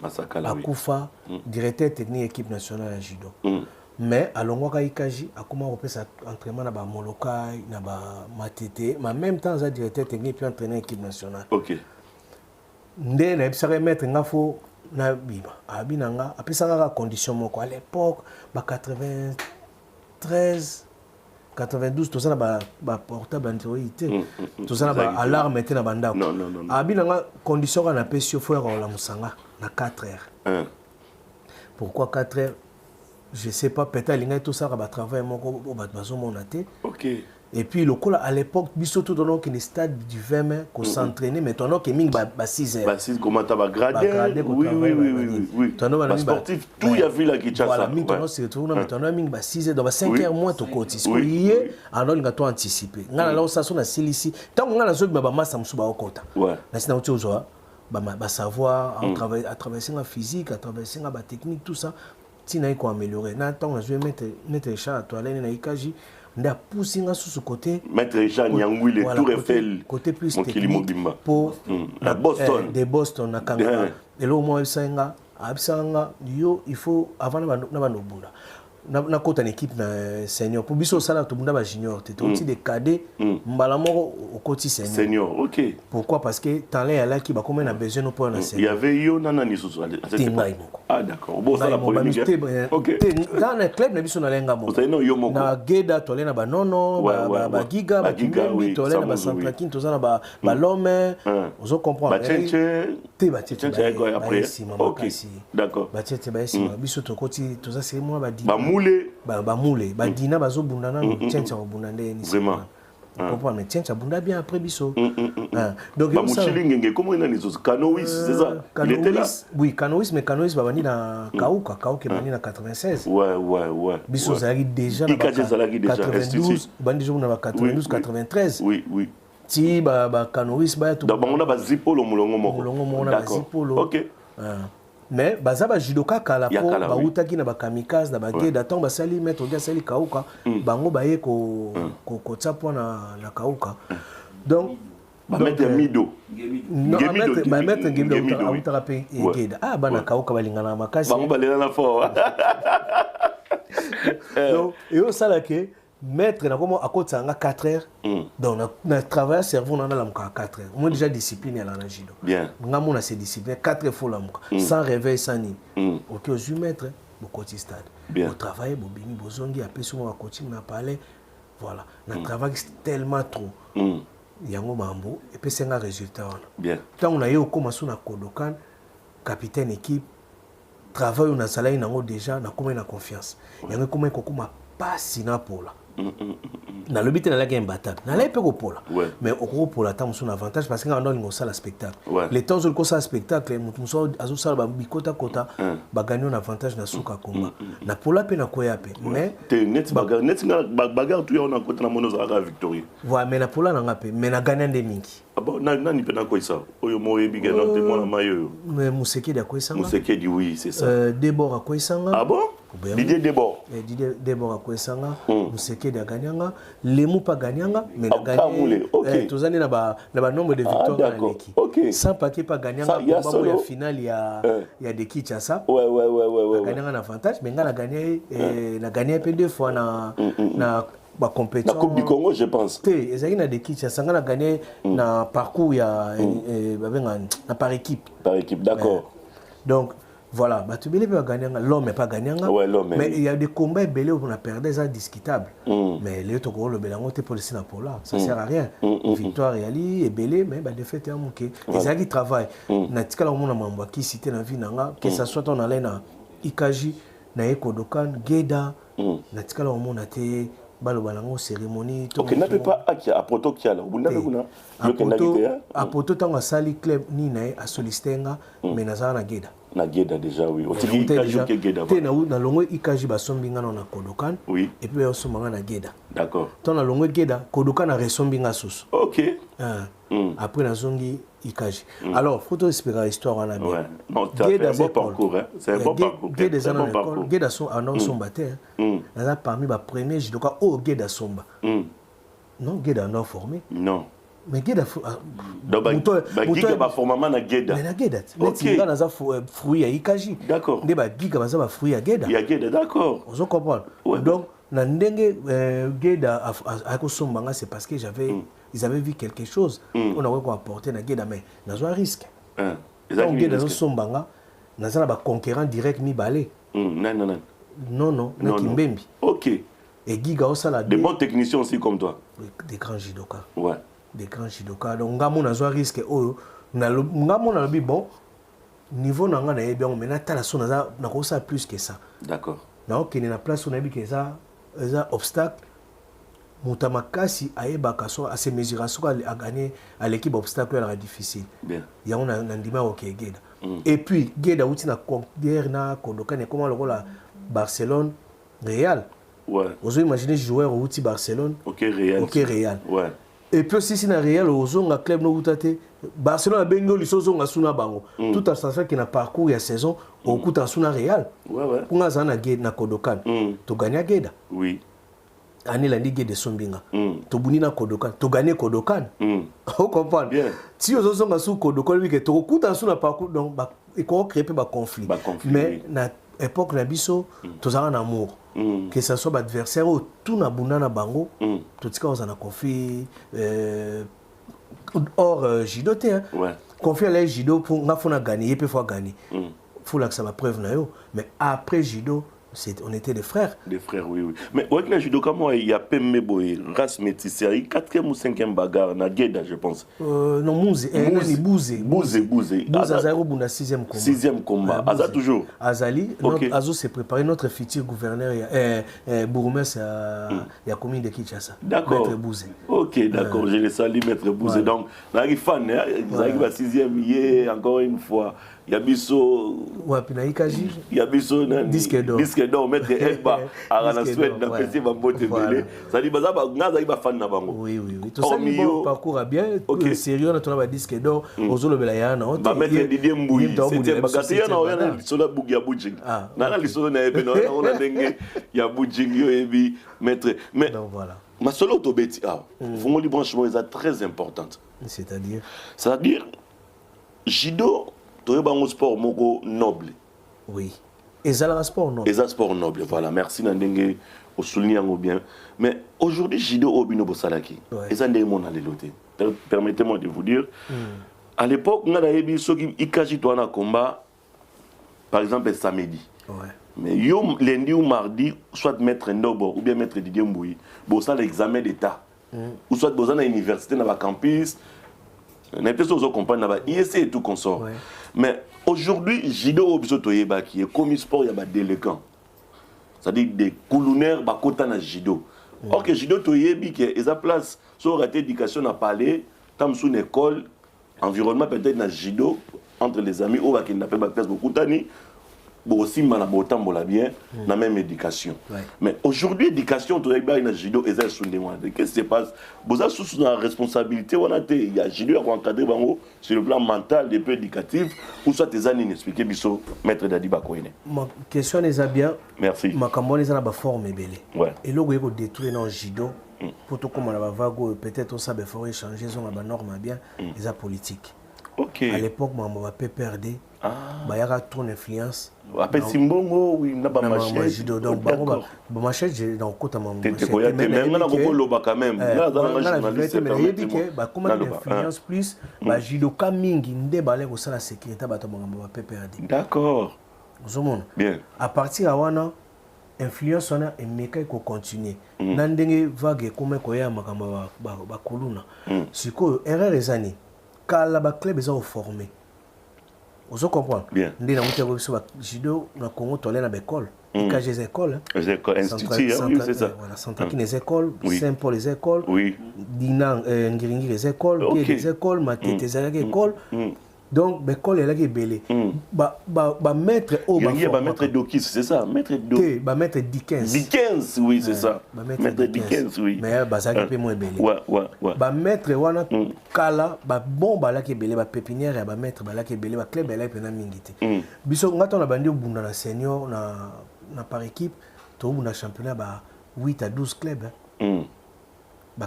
Akufa, directeur technique équipe nationale à judo. Mais à l'ongwaka ikaji akuma repesa entraînement na ba molokai na ba matete, mais en même temps ça directeur technique puis entraîneur équipe nationale.
OK.
Ndé na ebisaka maître ngafo na biba. Abinanga apesaka condition moko à l'époque ba 93 92 tout ça na ba portable Android tout ça na ba alarme était na banda
non
abinanga condition na pesio faut la musanga na 4 heures pourquoi 4 heures je sais pas peut-être linga tout ça ba travail moko ba bazo monaté
OK
et puis le coup à l'époque biso tout dans le stade du 20 mai qu'on s'entraîner mais ton que ming ba 6 heures
ba 6 comment ta ba grader oui ba sportif tout y a vu la Kinshasa
voilà ming ton c'est tout mais ton ming ba 6 heures dans 5 heures moins to côté ce que alors il to anticiper ngana là ça na silisi tant ngana zo ba massa musuba okota
ouais
na sina uti ozoa ba savoir à traverser la physique à traverser la technique tout ça tina iko améliorer na tant je vais mettre chat toi là na ikaji nda poussinga sous ce côté
maître Jean Nyangwile Tour Eiffel
côté plus technique pour
la Boston
de Boston na Kanga et là au moins ça absanga yo il faut avant na banobunda na kota équipe na senior pour biso sala to bunda ba junior te aussi des cadets mbala moko au côté
senior OK
pourquoi parce que talent ya là qui ba comme na besoin pour na senior
il y avait yo nana ni sous ah d'accord bon ça la polémique OK
dans le club na biso na lenga moko na geda to na ba nono ba giga ba kimbi to na ba centrakin to na ba lome vous comprendre te ba tete
après OK d'accord
ba tete ba esi biso to côté to ça c'est moi ba di ba moule ba dina bazo bunda na tchencha bunda ndeni
vraiment
comprendre mais tchencha bunda bien après biso
donc ba muchilingenge comment il a les Canoïs c'est ça il était là
oui Canoïs mais Canoïs ba bani na Kauka bani na 96
ouais
biso zali déjà na 92 bandi jo na 92 93
oui
ti ba Canoïs ba to
donc on a ba zipolo mulongo moko
d'accord
OK
mais bazaba judoka kala po ba utaki na ba kamikaze na ba geda tant ba sali mettre ga sali kauka bango ba ye ko tsapo na kauka donc
ba mettre mido
ba mettre gemido utaka pe geda bana kauka balingana makasi
bango balela na fort
donc et au sala ke maître na comme à côté ça 4 heures donc na travail cerveau na la 4 heures moi déjà discipline à la judo
bien
ngamo na c'est discipline 4 heures faut la sans réveil sans ni OK aux 8 mètres au côté stade au travail bo bini bozongi après sur ma coaching na parler voilà na travail tellement trop yango mambo et puis c'est un résultat
bien
tant on a eu au commencer na Kodokan capitaine équipe travail on a salaire nango déjà na comme na confiance yango comme kokuma pas sina pola na lobité na la game batable na la pe ko pola mais au gros pola tant son avantage parce que on donne ça le spectacle les temps où ça spectacle muso azo sala ba bikota kota ba gagner un avantage na suka komba na pola pe na koya pe mais
net bagarre tout on a kota na monozara victory
voilà mais na pola na ngape mais na gagner des mingi
ah bon nani pe na ko ça oyo moye biga na te mona mayo
mais Museke da ko ça
Museke dit oui c'est ça
Debora ko ça
ah bon Didier Debord
Debord ko ça Museke da gagnanga Lemu pas gagnanga mais na gagné tozani na ba nombre de victoires na l'équipe sans paquet pas gagnanga pour la finale il y a des Kinshasa
ouais
gagnanga un avantage mais nga na gagné peu deux fois na ba compétition
la Coupe du Congo je pense
ezaki na des Kinshasa nga na gagné na parcours ya na par équipe
d'accord
donc voilà, Batubele peut gagner, l'homme n'est pas gagnant.
Ouais, l'homme.
Mais il y a des combats belés où on a perdu, c'est discutable. Mais les autres le bélango t'es pour le Sinapola, ça sert à rien. Victoire et Ali et belé, mais bah défaite est un manqué. Les gens qui travaillent, natika la monde mamba qui cité dans vie nanga, que ça soit on allait na Ikaji, na Ekodokan, Geda, natika la monde a été balobalango cérémonie.
Ok, n'a pas à poto qui a là.
À poto tant à sali club ni na a solistenga, mais na zana Geda.
Na Geda déjà oui otiki Ikaji ke Geda
te na longo Ikaji basombinga na Kodokan
oui
et puis osomanga na Geda
d'accord
ton na longo Geda Kodokan na resombinga susu
OK
après na zongi Ikaji alors faut espérer histoire on a bien
ouais non c'est un bon parcours hein c'est un bon parcours
Geda Geda sont en sombaté là parmi ba premier judoka au Geda somba non Geda non formé
non
mais Geda
giga ba formama na Geda
mais na Geda netinga na za fruit ya Ikaji
d'accord
nde ba giga ba za ba fruit ya Geda
ya Geda d'accord
on comprend donc na ndenge Geda a ko sombanga c'est parce que ils avaient vu quelque chose on a quoi apporter na Geda mais na zo risque donc Geda zo sombanga na za ba conquérant direct mi balé non na Kimbembi
OK
et giga au sala
des bons techniciens aussi comme toi
des grands judokas
ouais
des grands judokas donc ngamo na zo risque oyo ngamo na lobi bon niveau na nga na yebi on mena tala so na ko ça plus que ça
d'accord
na OK na place on a bi que ça obstacle mutamakasi ayeba kaso a se mesurer so a gagner à l'équipe obstacle era difficile
bien
ya on a ndima OK Geda et puis Geda uti na concurrent na Kodokan comment le rôle Barcelone Real
ouais
vous imaginez joueur uti Barcelone
OK Real ouais
et puis si na Real ozonga club no utate Barcelone a bengo lisozonga suna bango tout à fait qui na parcours ya saison au kuta suna Real
ouais
pour nga na Geda na Kodokan to gagner Geda
oui
ani la ligue de sombinga to bunina Kodokan to gagner Kodokan on comprend si ozonga sous Kodokan oui que to kuta suna parcours donc il ko créer pe ba conflit mais na époque na biso to za en amour que ça soit adversaire ou tout na bunana bango tout ce qu'on a conflit hors judo te conflit les judo pour nga fona gagner et puis faut gagner faut là que ça va preuve na yo mais après judo on était des frères.
Des frères, oui. Mais avec le judo, comment il y a Pemeboy, race métissée, 4e ou 5e bagarre, na Geda, je pense.
Non, Bouzé. Bouzé, Azaro Bouna, 6e combat.
6e combat. Aza toujours.
Azali, Azo s'est préparé, notre futur gouverneur, bourgmestre, il y a commune de Kinshasa.
D'accord.
Maître Bouzé.
Ok, d'accord, je le salue, Maître Bouzé. Donc, on arrive fan, il arrive à 6e, encore une fois. Il y a biso
wapina Ikaji
il y a biso
disque
d'or mettre Elba à la Suède na pesi ba mbote belé ça dit baza ba ngaza iba fan na bango
oui tout ça bon parcours a bien sérieux na tona ba disque d'or ozolo bela yana on
ba mettre Didier Mbouyi c'était bagati yana o yana lisolo bugi ya bujing na lisolo na ebe na ona ndenge ya bujing yo ebi mettre mais
donc voilà
ma solo to beti vraiment les branchements est très importante c'est-à-dire judo tu es un sport moko noble.
Oui. Et ça, le sport noble.
Et ça, sport noble, voilà. Merci Nandenge, au souligner bien. Mais aujourd'hui, Jido Obino Bosalaki. Et ça, c'est mon alléloté. Permettez-moi de vous dire, à l'époque, on a eu ceux qui ont un combat, par exemple, samedi. Mais lundi ou mardi, soit maître Ndobo ou bien maître Didier Mbouyi, vous avez l'examen d'État. Ou soit vous avez l'université dans le campus. N'importe quoi, vous comprenez, IEC et tout consort. Mais aujourd'hui, Jido Obiso Toyeba qui est commis sport, il y a des délégués. C'est-à-dire des colonnaires bakota na Jido. Or que Jido Toyebi qui est à place, sur la éducation à parler, tam sous une école, environnement peut-être na Jido, entre les amis, ou qui n'a pas place beaucoup d'années. Aussi mal bien la même éducation. Mais aujourd'hui, l'éducation, tu as Jido et qu'est-ce qui se passe? Vous avez sous la responsabilité, il y a Jido à encadrer sur le plan mental, et peu éducatif, ou soit tes années inexpliquées, biso maître Dadiba Koine.
Ma question est bien.
Merci.
Ma campagne est la forme est belle. Et là, vous détruire dans Jido pour tout comme on va vague, peut-être ça il faut changer, ils ont la norme bien, les politique.
Ok.
À l'époque, on va perdre. Il y a trop d'influence.
Après Simbongo, oui, n'a pas marché.
Donc, marché, j'ai dans le côté de mon
même quand même.
Comment l'influence plus, Jido Kamingi, n'déballé au sein de la sécurité, on va perdre.
D'accord.
Bien. À partir de là, influence on a et méca ko continuer. Nandenge vague comme ko ya makamba ba koluna. Siko erreur les années. Kala ba club ils ont formé. Vous comprenez?
Bien.
Ndé na muté ko Jido na Congo tolé na école. Quand les écoles.
Les écoles instituts, oui, c'est ça.
Voilà, Centraki les écoles, Saint-Paul les écoles.
Oui.
Dinang Ngiringi les écoles, les écoles, Matete les écoles. Donc, l'école est là qui est belle. Maître au
maître Dokis, c'est ça? Maître Dokis.
Maître Dickens.
Dickens, oui, c'est ça. Maître Dickens, oui.
Mais ça qui est moins belle. Maître Wana Kala, bon, là qui est belle, pépinière, maître là qui est belle, club là qui est mingité. Biso, on a bandé au bout dans la senior, par équipe, tout le monde a championnat 8 à 12 clubs.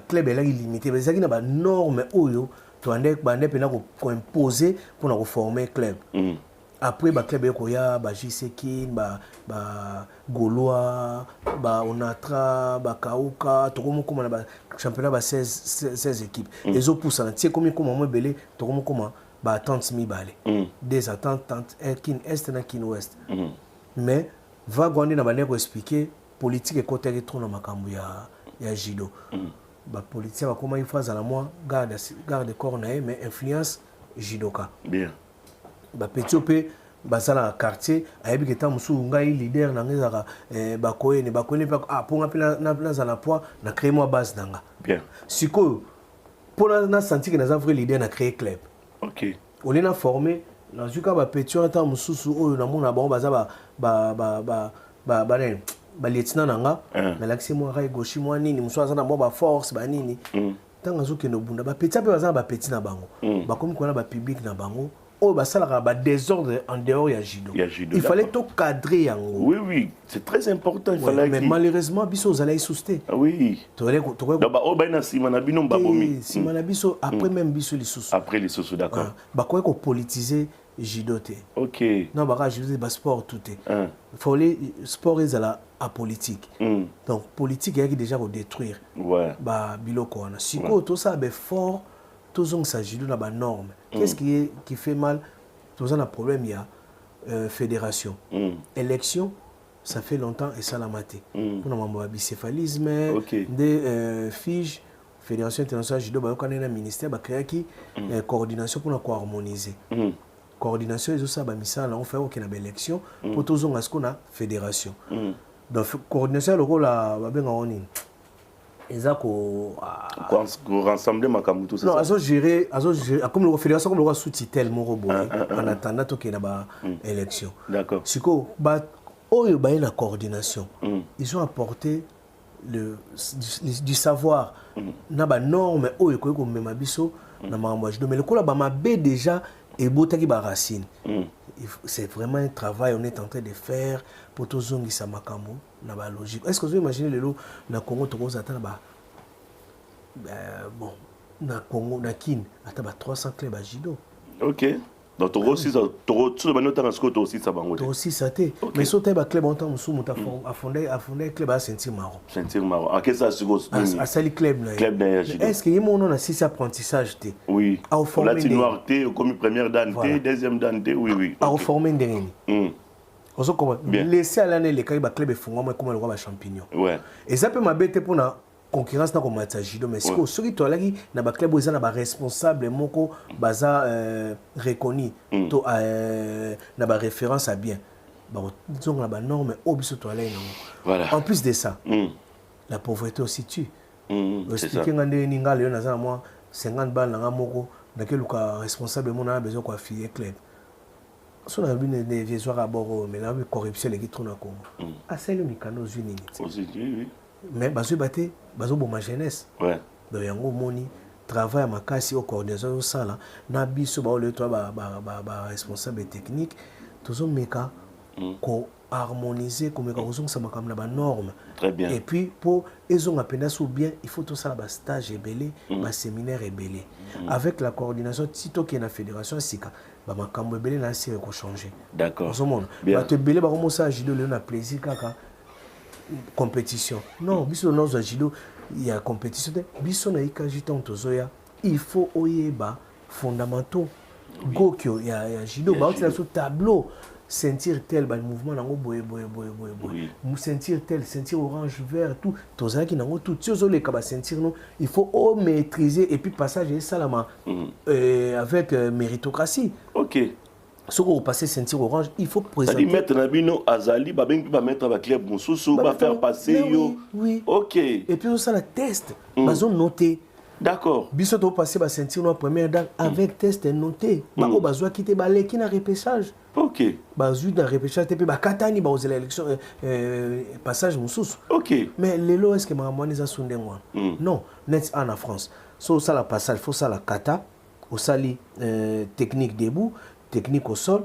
Club est là illimité. Mais ça qui n'a pas norme oyo. Tu as imposé pour former un club. Après, le club est JCK, Gaulois, Onatra, Kauka, tout le monde a championnat 16 équipes. Les autres poussent, tu sais combien de belé, tout le monde a 30 000 balles. Des attentes, kin est et kin ouest. Mais, va gagner dans la expliquer, politique et côté trop dans ma Jido. La politique va comment il faut à la moi garde corps mais influence Jidoka.
Bien.
Petit peu basala quartier ayebi que tant sou ngai leader na ngezaka bakoyene pour appeler na poids na créer moi base nanga.
Bien.
Siko pour na sentir que na vrai leader na créer club.
OK.
On est formé na juka ba petit tant mususu oyo na mona ba baza ba lieutenant nanga na l'accès moi rai gauche moi nini muso za na mo ba force ba nini tanga zuke no bunda ba petit pe baza ba petit na bango ba comme ko na ba public na bango o ba sala ba désordre en dehors ya Jido. Il fallait tout cadrer yango.
Oui, c'est très important, il fallait.
Mais malheureusement biso zala souster.
Oui.
To
ba o ba na sima na bino ba bomi.
Sima na biso après même biso les sous.
Après les sous, d'accord.
Ba ko politiser Jidoté.
OK.
Non, bah je dis sport tout est. Il faut les sport est à politique. Donc politique il y a déjà pour détruire.
Ouais.
Bah biloko on a. Si quoi tout ça ben fort tout ça s'agit de la norme. Qu'est-ce qui fait mal? Tout ça un problème il y a fédération. Élection ça fait longtemps et ça l'a maté. Pour le bicéphalisme des fiches fédération internationale judo bah on a un ministère bah créer qui coordination pour nous harmoniser. Coordination et tout ça, on fait aucune élection pour tous ce qu'on a fédération. Donc coordination le rôle là,
rassembler Makamuto c'est ça.
Non, azo gérer comme la fédération comme le roi sous-titel mon robot en attendant qu'il y a élection.
D'accord.
Siko ba oyo ba na coordination. Ils ont apporté du savoir na ba norme oyo ko même biso na mambo judo mais le ko la ba mabe déjà et botaki ba racine. C'est vraiment un travail on est en train de faire pour tous zongi sa makambo na ba logique. Est-ce que vous imaginez le lot na Congo to ko atteindre bon na Congo na kin atteindre 300 clubs à judo.
OK. Donc tu aussi ça tu vas noter ce que tu aussi ça va
tu aussi ça t'es mais sauter ba club en temps musu muta a fondé club à sentir marron
à quel ça se gosse
à sali club là est-ce que yemo on a six apprentissage t'es
oui là tu noir t'es comme première dante deuxième dante oui
à reformer ndengeni on comment laisser à l'année les ba club et font comme le roi champignon
ouais
et ça peut m'abêter pour na concurrence na comme judo mais ce que to laki na ba club ils na ba responsable moko baza reconnu to na ba référence à bien ba disons na ba norme obiso to là
voilà
en plus de ça la pauvreté aussi tue expliquer ngande ni ngale na za moi 50 balles na moko na ke luka responsable mon a besoin quoi fier club so na bi ne vieux soir à bord mais la corruption les qui tourne à Congo à celle mikano zuni
aussi oui
mais bazo baté bazo bon ma jeunesse
ouais
donc yango moni travail makasi au coordination au sala na biso ba le toi ba responsable technique tozo meka ko harmoniser comme ka ozong sa makam na ba norme
très bien
et puis pour ezong apenda sou bien il faut tout ça ba stage ebelé ba séminaire ebelé avec la coordination tito qui na fédération sika ba makambo ebelé na sire ko changer
d'accord
ozomona ba te belé ba comme ça jido le na plaisir kaka compétition non biso non za judo il y a compétition biso na ikajiton tozoya il faut oyeba fondamentaux gokyo ya judo ba otila so tableau sentir tel ba mouvement nango boye sentir tel sentir orange vert tout tozoya ki nango tout tiozo le ka ba sentir non il faut maîtriser et puis passage et salama avec méritocratie
OK.
Ce qu'on passe sentir orange, il faut présenter.
C'est-à-dire mettre Nabino Azali, va mettre avec club Moussoussou, va faire passer yo.
Oui.
OK.
Et puis ça la test, bazon noté.
D'accord.
Biso to passer ba sentir no première date avec test noté. Ba ko bazwa kité ba leki na repêchage.
OK.
Bazu na repêchage te pe ba katani ba aux élections passage Moussoussou.
OK.
Mais lelo est-ce que ma moniza sundengwa? Non, net en France. So ça la passage, faut ça la kata, au sali technique debout. Technique au sol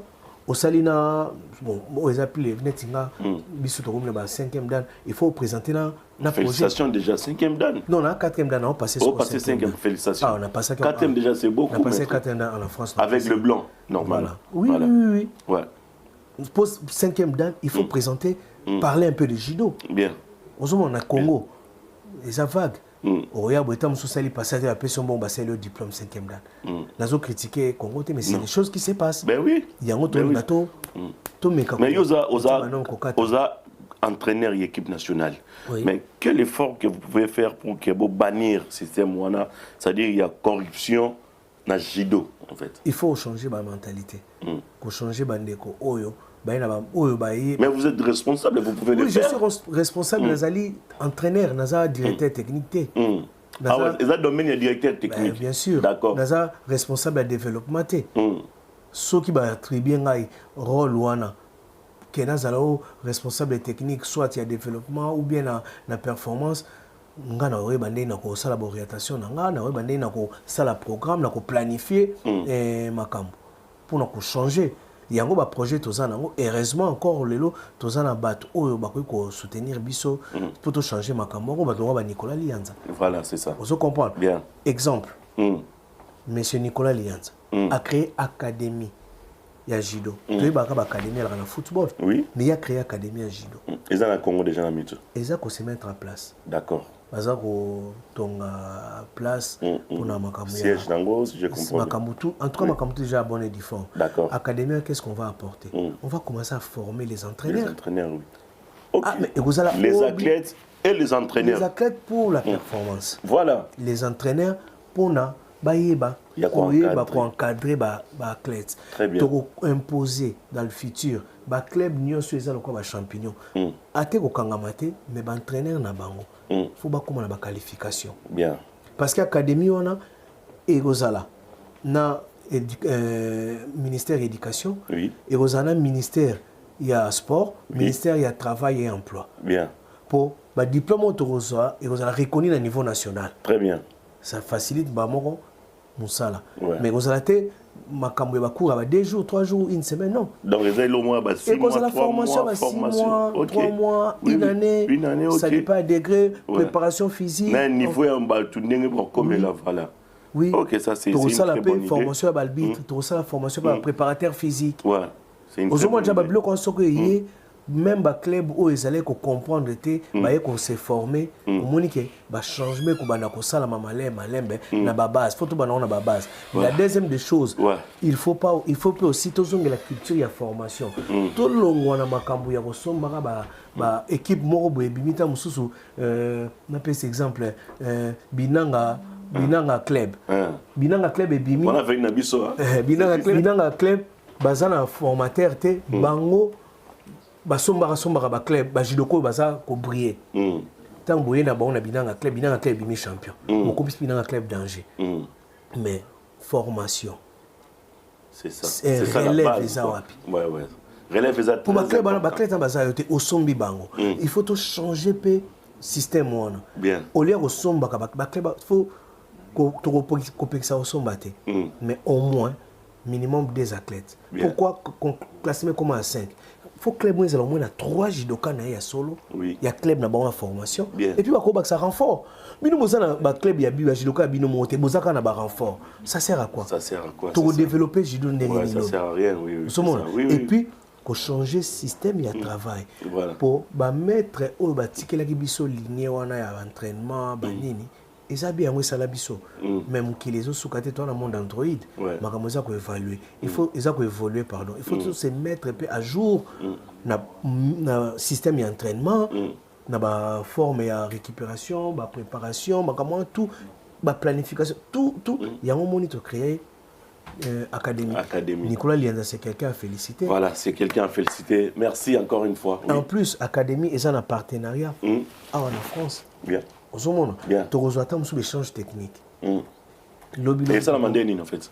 au salina bon ils appellent les netinga biso to comme le 5e dan il faut présenter na
félicitations déjà 5e dan
non la 4e dan on passé
sur 5e félicitations
on a passé
4e déjà c'est beaucoup
on a passé 4e dan en France
avec le blanc normal
voilà. oui
ouais
pose 5e dan il faut présenter parler un peu de judo
bien
on a Congo les vagues Oya Boetam Soussali passé à son bon bassin le diplôme 5e dan. Nazo critiqué Congo mais c'est des choses qui se passent.
Ben oui.
Il y a un autre bateau.
Mais osa entraîneur et équipe nationale. Oui. Mais quel effort que vous pouvez faire pour que vous bannir le système wana, c'est-à-dire il y a corruption dans le judo en fait.
Il faut changer ma mentalité. Pour changer bandeko oyo. Mais
vous êtes responsable, vous pouvez le faire.
Oui, je suis responsable, Nazali, entraîneur, Naza, directeur technique.
Naza, domaine directeur technique.
Bien sûr.
D'accord.
Naza, responsable de développement. Ceux qui attribuent un rôle wana, que Naza, responsable technique, soit il y a développement ou bien la performance. Nga na webande na ko sala orientation nga na webande na ko sala programme na ko planifier makambo pour na ko changer. Il y a un projet heureusement encore lelo tozana bato oyo bakoki ko soutenir biso pour to changer makambo bato ba Nicolas Lianza.
Voilà, c'est ça.
Vous comprenez
bien.
Exemple. Monsieur Nicolas Lianza a créé académie ya judo. Tu ba académie la football.
Oui.
Mais il a créé académie ya judo.
Et ça na Congo déjà na mito.
Et ça ko se mettre en place.
D'accord.
Bazako tonga place pour na makambo
siège nango si je comprends.
Makambo tout en tout cas makambo déjà bon et difforme.
D'accord.
Académie qu'est-ce qu'on va apporter? On va commencer à former les entraîneurs.
Les entraîneurs oui. OK.
Ah, mais vous allez
les athlètes et les entraîneurs.
Les athlètes pour la performance.
Voilà.
Les entraîneurs pour na baïba pour encadrer ba athlètes.
Très bien.
Pour imposer dans le futur ba club nyo soit le quoi champignon. Ate ko kangamate mais ba entraîneur na bango. Faut ba comment la qualification.
Bien.
Parce qu'académie on a egozala na ministère éducation.
Oui.
Egozala ministère il y a sport, ministère il y a travail et emploi.
Bien.
Pour ba diplôme autorosa egozala reconnu à niveau national.
Très bien.
Ça facilite ba moko musala.
Ouais.
Mais egozala te makambo ba cours ba 2 jours, 3 jours, une semaine non.
Donc les au moins 6 mois, 3
formation,
mois,
6 mois, 3 mois, une année,
okay.
Ça dépend des degrés, préparation physique.
Mais niveau en bas tout ndenge pour comme la voilà.
Oui.
Ok, ça c'est
une
très bonne idée.
Formation à l'arbitre, la formation à préparateur physique.
Ouais. C'est une
très bonne idée. Même les clubs où ils allaient comprendre qu'on s'est formé, on changement qu'on ça la malembe na base, faut tout na base. La deuxième des choses, il faut aussi tout la culture et la formation. Tout le monde na makambu ya kosomba ba équipe moko boye bimita mususu na pese exemple Binanga club. Binanga club et bimi.
On a fait une biso.
Binanga club bazana formateur te bango basombaka ba club ba jidoko baza ko briller tant boye na ba on a binanga club bimi champion mon copie binanga club danger mais formation
c'est ça la base ouais relève les
pour ba club baza yote osombi bango il faut tout changer pe système wana
bien
au lieu osombaka ba club faut ko pekisa osomba te mais au moins minimum 2 athlètes pourquoi classer comme à 5 faut club moins au moins 3 judoka na ya solo ya club na ba formation et puis ba ça renfort bino mozana ba club ya biba judoka bino monte bozaka na ba renfort ça sert à quoi pour développer judo ndenge
ça sert à rien
et puis ko changer système ya travail pour ba mettre o ba tikelaki biso ligne wana ya entraînement ba nini et ça bien moi ça la biso même qui les autres sous-caté toi dans le monde Android makambo za ko évaluer il faut évoluer pardon il faut tout se mettre un peu à jour na système d'entraînement na ba forme ya récupération ba préparation makambo tout ba planification tout il y a un moment to créer académie. Nicolas Lienza, c'est quelqu'un à féliciter.
Voilà, c'est quelqu'un à féliciter. Merci encore une fois.
En plus, académie est un partenariat en France.
Bien.
Au monde, tu reçois sous l'échange technique.
Et ça, la mandine, en fait.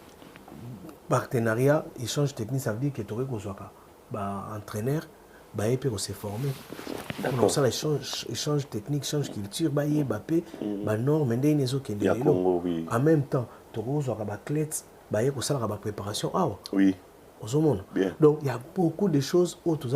Partenariat, échange technique, ça veut dire que tu reçois entraîneur, et puis on s'est formé. Donc ça, l'échange technique, échange culture, norme, en même temps, tu reçois athlètes. Pour ça, la préparation.
Oui.
Bien. Donc, il y a beaucoup de choses autres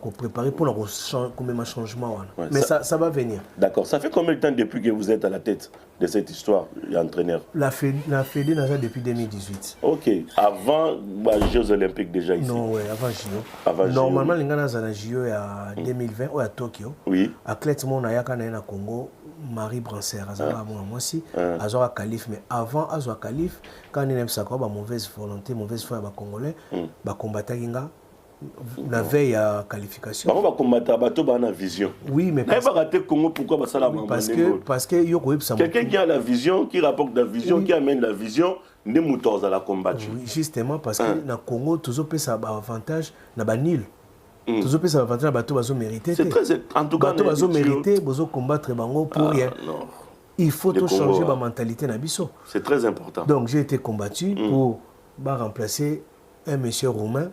qu'on prépare pour un changement. Ouais, mais ça va venir.
D'accord. Ça fait combien de temps depuis que vous êtes à la tête de cette histoire, l'entraîneur?
La Fédé n'a pas depuis 2018.
Ok. Avant les Jeux Olympiques déjà ici?
Non, oui, avant JO. Normalement, les gens sont à JO à 2020 ou à Tokyo.
Oui.
Athlète, mon ayaka na Congo. Marie Brancer, moi aussi, Azora Khalif, mais avant Azora Khalif, quand il y a une mauvaise volonté, mauvaise foi, les Congolais, les combattants, la veille à qualification.
On va combattre la vision.
Oui, mais
parce
que
quelqu'un qui a la vision, qui rapporte la vision, qui amène la vision, des moutons à la combattre.
Oui, justement, parce que dans le Congo, toujours ça avantage, dans le Nil. Toujours plus avantage bateau bazo mérité.
C'est très en tout cas
bateau bazo mérité, bazo combattre bango pour rien. Il faut tout changer ma mentalité na biso.
C'est très important.
Donc j'ai été combattu pour remplacer un monsieur roumain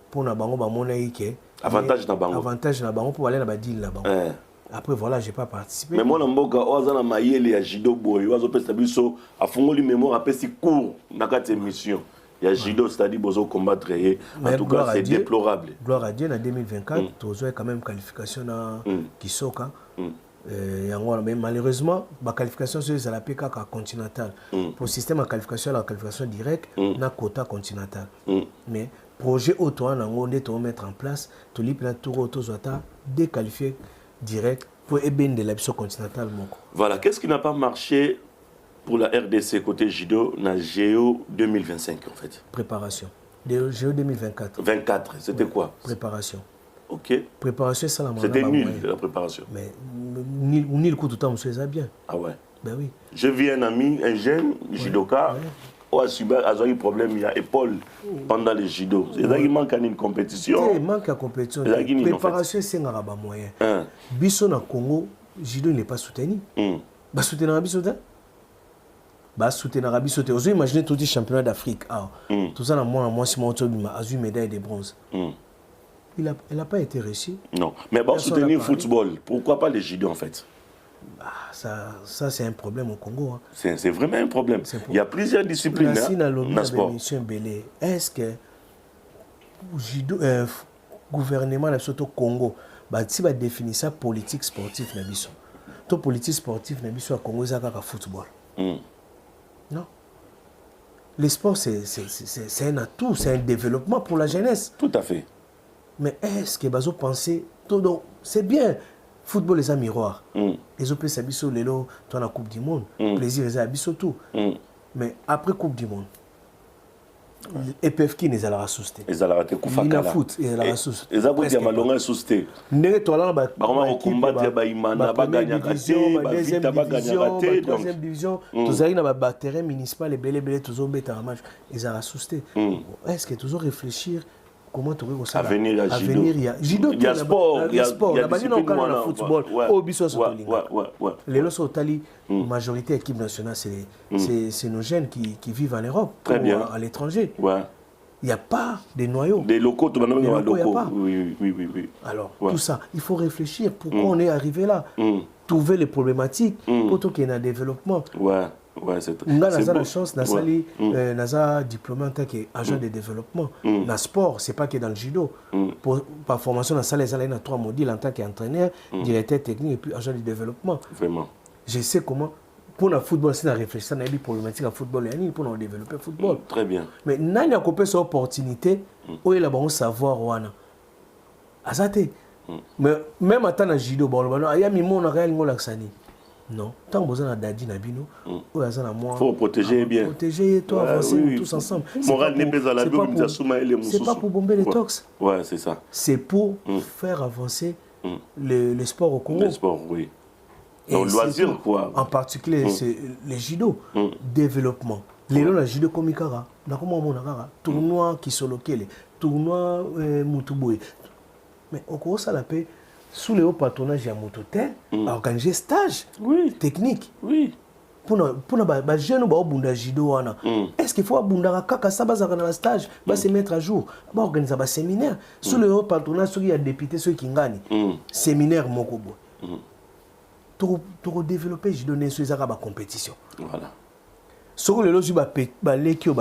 pour na bango ba monaïke.
Avantage na bango.
Avantage na bango pour aller na ba deal na bango. Après voilà, j'ai pas participé.
Mais moi na mboka oza na mayele ya judo boy, ozo pesa biso afungoli mémoire apesi cours na kati émission. Il y a Jido, c'est-à-dire Bozo combattre. En tout cas, c'est déplorable.
Gloire à Dieu, en 2024, tu as quand même qualification à Kisoka. Mais malheureusement, la qualification c'est la PK continentale. Pour le système de qualification, la qualification directe, na quota continental. Mais projet auto, on doit mettre en place, tu lis plein de tours auto, déqualifié direct pour ébène de l'absence continentale.
Voilà, qu'est-ce qui n'a pas marché pour la RDC côté judo, dans Géo 2025 en fait?
Préparation. Géo 2024.
24, c'était quoi?
Préparation.
Ok.
Préparation, ça la
c'était nul la préparation.
Mais ni le coup tout le temps, on se bien.
Ah ouais?
Ben oui.
Je vis un ami, un jeune judoka, qui a eu un problème, il y a épaule pendant les judo. Il manque une compétition.
Il manque une compétition. Préparation, c'est un moyen. Biso na Congo, judo n'est pas soutenu. Bah soutenir biso soutenir Arabie Saoudite. Vous imaginez tout le championnat d'Afrique. Tout ça, moi, si mon a eu médaille de bronze. Elle n'a pas été réussi.
Non. Mais soutenir le football, pourquoi pas les judo en fait?
Ça c'est un problème au Congo.
C'est vraiment un problème. Il y a plusieurs disciplines dans le sport.
Est-ce que le gouvernement surtout Congo si va définir ça politique sportive na biso. To politique sportive na biso à Congo ça ka football. Non. Le sport, c'est un atout, c'est un développement pour la jeunesse.
Tout à fait.
Mais est-ce que vous pensez, c'est bien, football est un miroir. Les autres pays sont dans la Coupe du Monde, plaisir est abisso tout. Mais après Coupe du Monde, et peuvent qui les a susté.
Ils ont raté
Kufakala. Foot, ils ont susté.
Ils ont dit malonga susté.
N'est toi là ba
combattre ba imana ba gagner raté, ba vite ba gagner raté,
deuxième division, tous arrivent dans ba terrain municipal et belé toujours bête en match. Ils ont susté. Est-ce que toujours réfléchir comment tu veux ça
avenir il y a judo,
il y a sport, il y a football, au biso les lots sont tali majorité équipe nationale c'est nos jeunes qui vivent en Europe ou à l'étranger. Il n'y a pas de noyaux.
Des locaux, tout le monde a locaux. Oui.
Alors, tout ça, il faut réfléchir pourquoi on est arrivé là. Trouver les problématiques pour qu'il y ait un développement.
Ouais, c'est
très bien. On a la chance, on a diplômé en tant qu'agent de développement. Dans le sport, ce n'est pas que dans le judo. Par formation, on a 3 modules en tant qu'entraîneur, directeur technique et puis agent de développement.
Vraiment.
Je sais comment. Pour le football, c'est une réflexion, on a des problématiques à football, pour nous développer le football.
Très bien.
Mais nous avons cette opportunité, où il y a un savoir. Mais même en tant que judo, il y a un réel laxani. Non, tant que vous avez dadi nabino,
il faut protéger bien.
Protéger, toi, avancer tous ensemble. C'est pas pour bomber les tox.
Ouais, c'est ça.
C'est pour faire avancer le sport au Congo.
Le sport, oui. Donc, loisir, quoi.
En particulier, c'est les judo. Développlement. Les lois de judo comme Ikara. Tournoi qui sont locaux. Tournoi Mutuboy. Mais au Congo, ça la paix. Sous le haut patronage de Mototel, organiser stage technique.
Oui.
Pour les jeunes qui ont judo, est-ce qu'il faut un stage, se mettre à jour, organiser un séminaire. Sous le haut patronage, il y a des députés qui gagnent. Séminaire Mokobo. Pour développer le judo, il y a une compétition.
Voilà.
Sur le lot, il y a des gens qui ont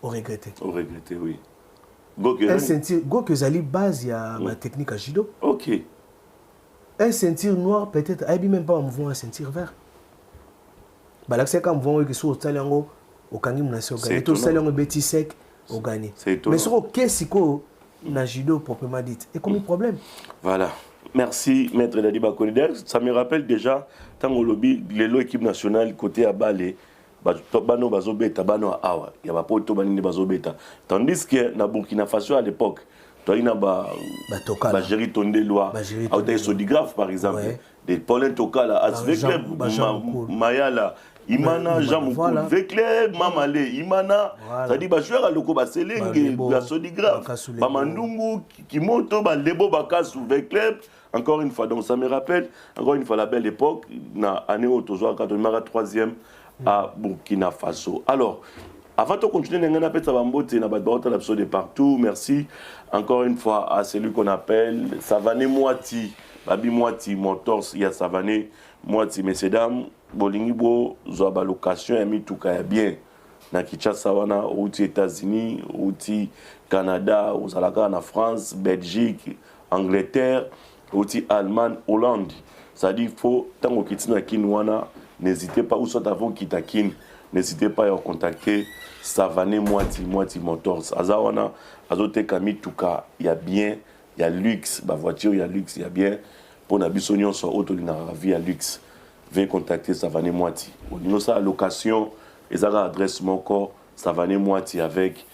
regretté.
On regrette, oui.
Un ceinture, Gokyo Zali base, il y a ma technique à judo.
Ok.
Un ceinture noir, peut-être, il n'y a même pas un mouvement à ceinture vert. Là, c'est quand on voit que sur le talent, au Kangim, on a gagné. Tout le talent, petit sec, on gagne. Mais sur le qu'est-ce que judo proprement dit, et comme un problème.
Voilà. Merci, Maître Dadiba Konider. Ça me rappelle déjà, tant au lobby, l'équipe nationale côté à Balé. Bano bazobeta bano awa ya ba poto banini bazobeta tandis que na Burkina Faso à l'époque toi ina ba géri tonde loi au des sodigraphe par exemple des Paulin Tokala Asvekle Mayala Imana Jean Moukoul Vekle Mamale Imana ça dit ba joueur à loko ba selenge ba sodigraphe ba mandungu kimoto ba lebo bakasu Vekle. Encore une fois, donc ça me rappelle encore une fois la belle époque na année au tozo 3e à Burkina Faso. Alors, avant de continuer, on appelle ça de partout. Merci encore une fois à celui qu'on appelle Savané Moiti, Babi Moiti, Motors, il y a Savané Moiti, messieurs dames, Bolingibo, Zoaba location, Ami Touka bien. Na Kinshasa wana, outi États-Unis, outi Canada, ousalaka na France, Belgique, Angleterre, outi Allemagne, Hollande. Ça dit faut tant au kitina kinwana. N'hésitez pas, ou soit avant Kitakin, n'hésitez pas à contacter Savané Moiti Motors. Azawana, Azote Kami Touka, il y a bien, il y a luxe, ma voiture, il y a luxe, il y a bien. Pour Nabissonion, sur Autolina, vie à luxe. Veuillez contacter Savané Moiti. Au niveau de sa location, et ça adresse mon corps, Savané Moiti avec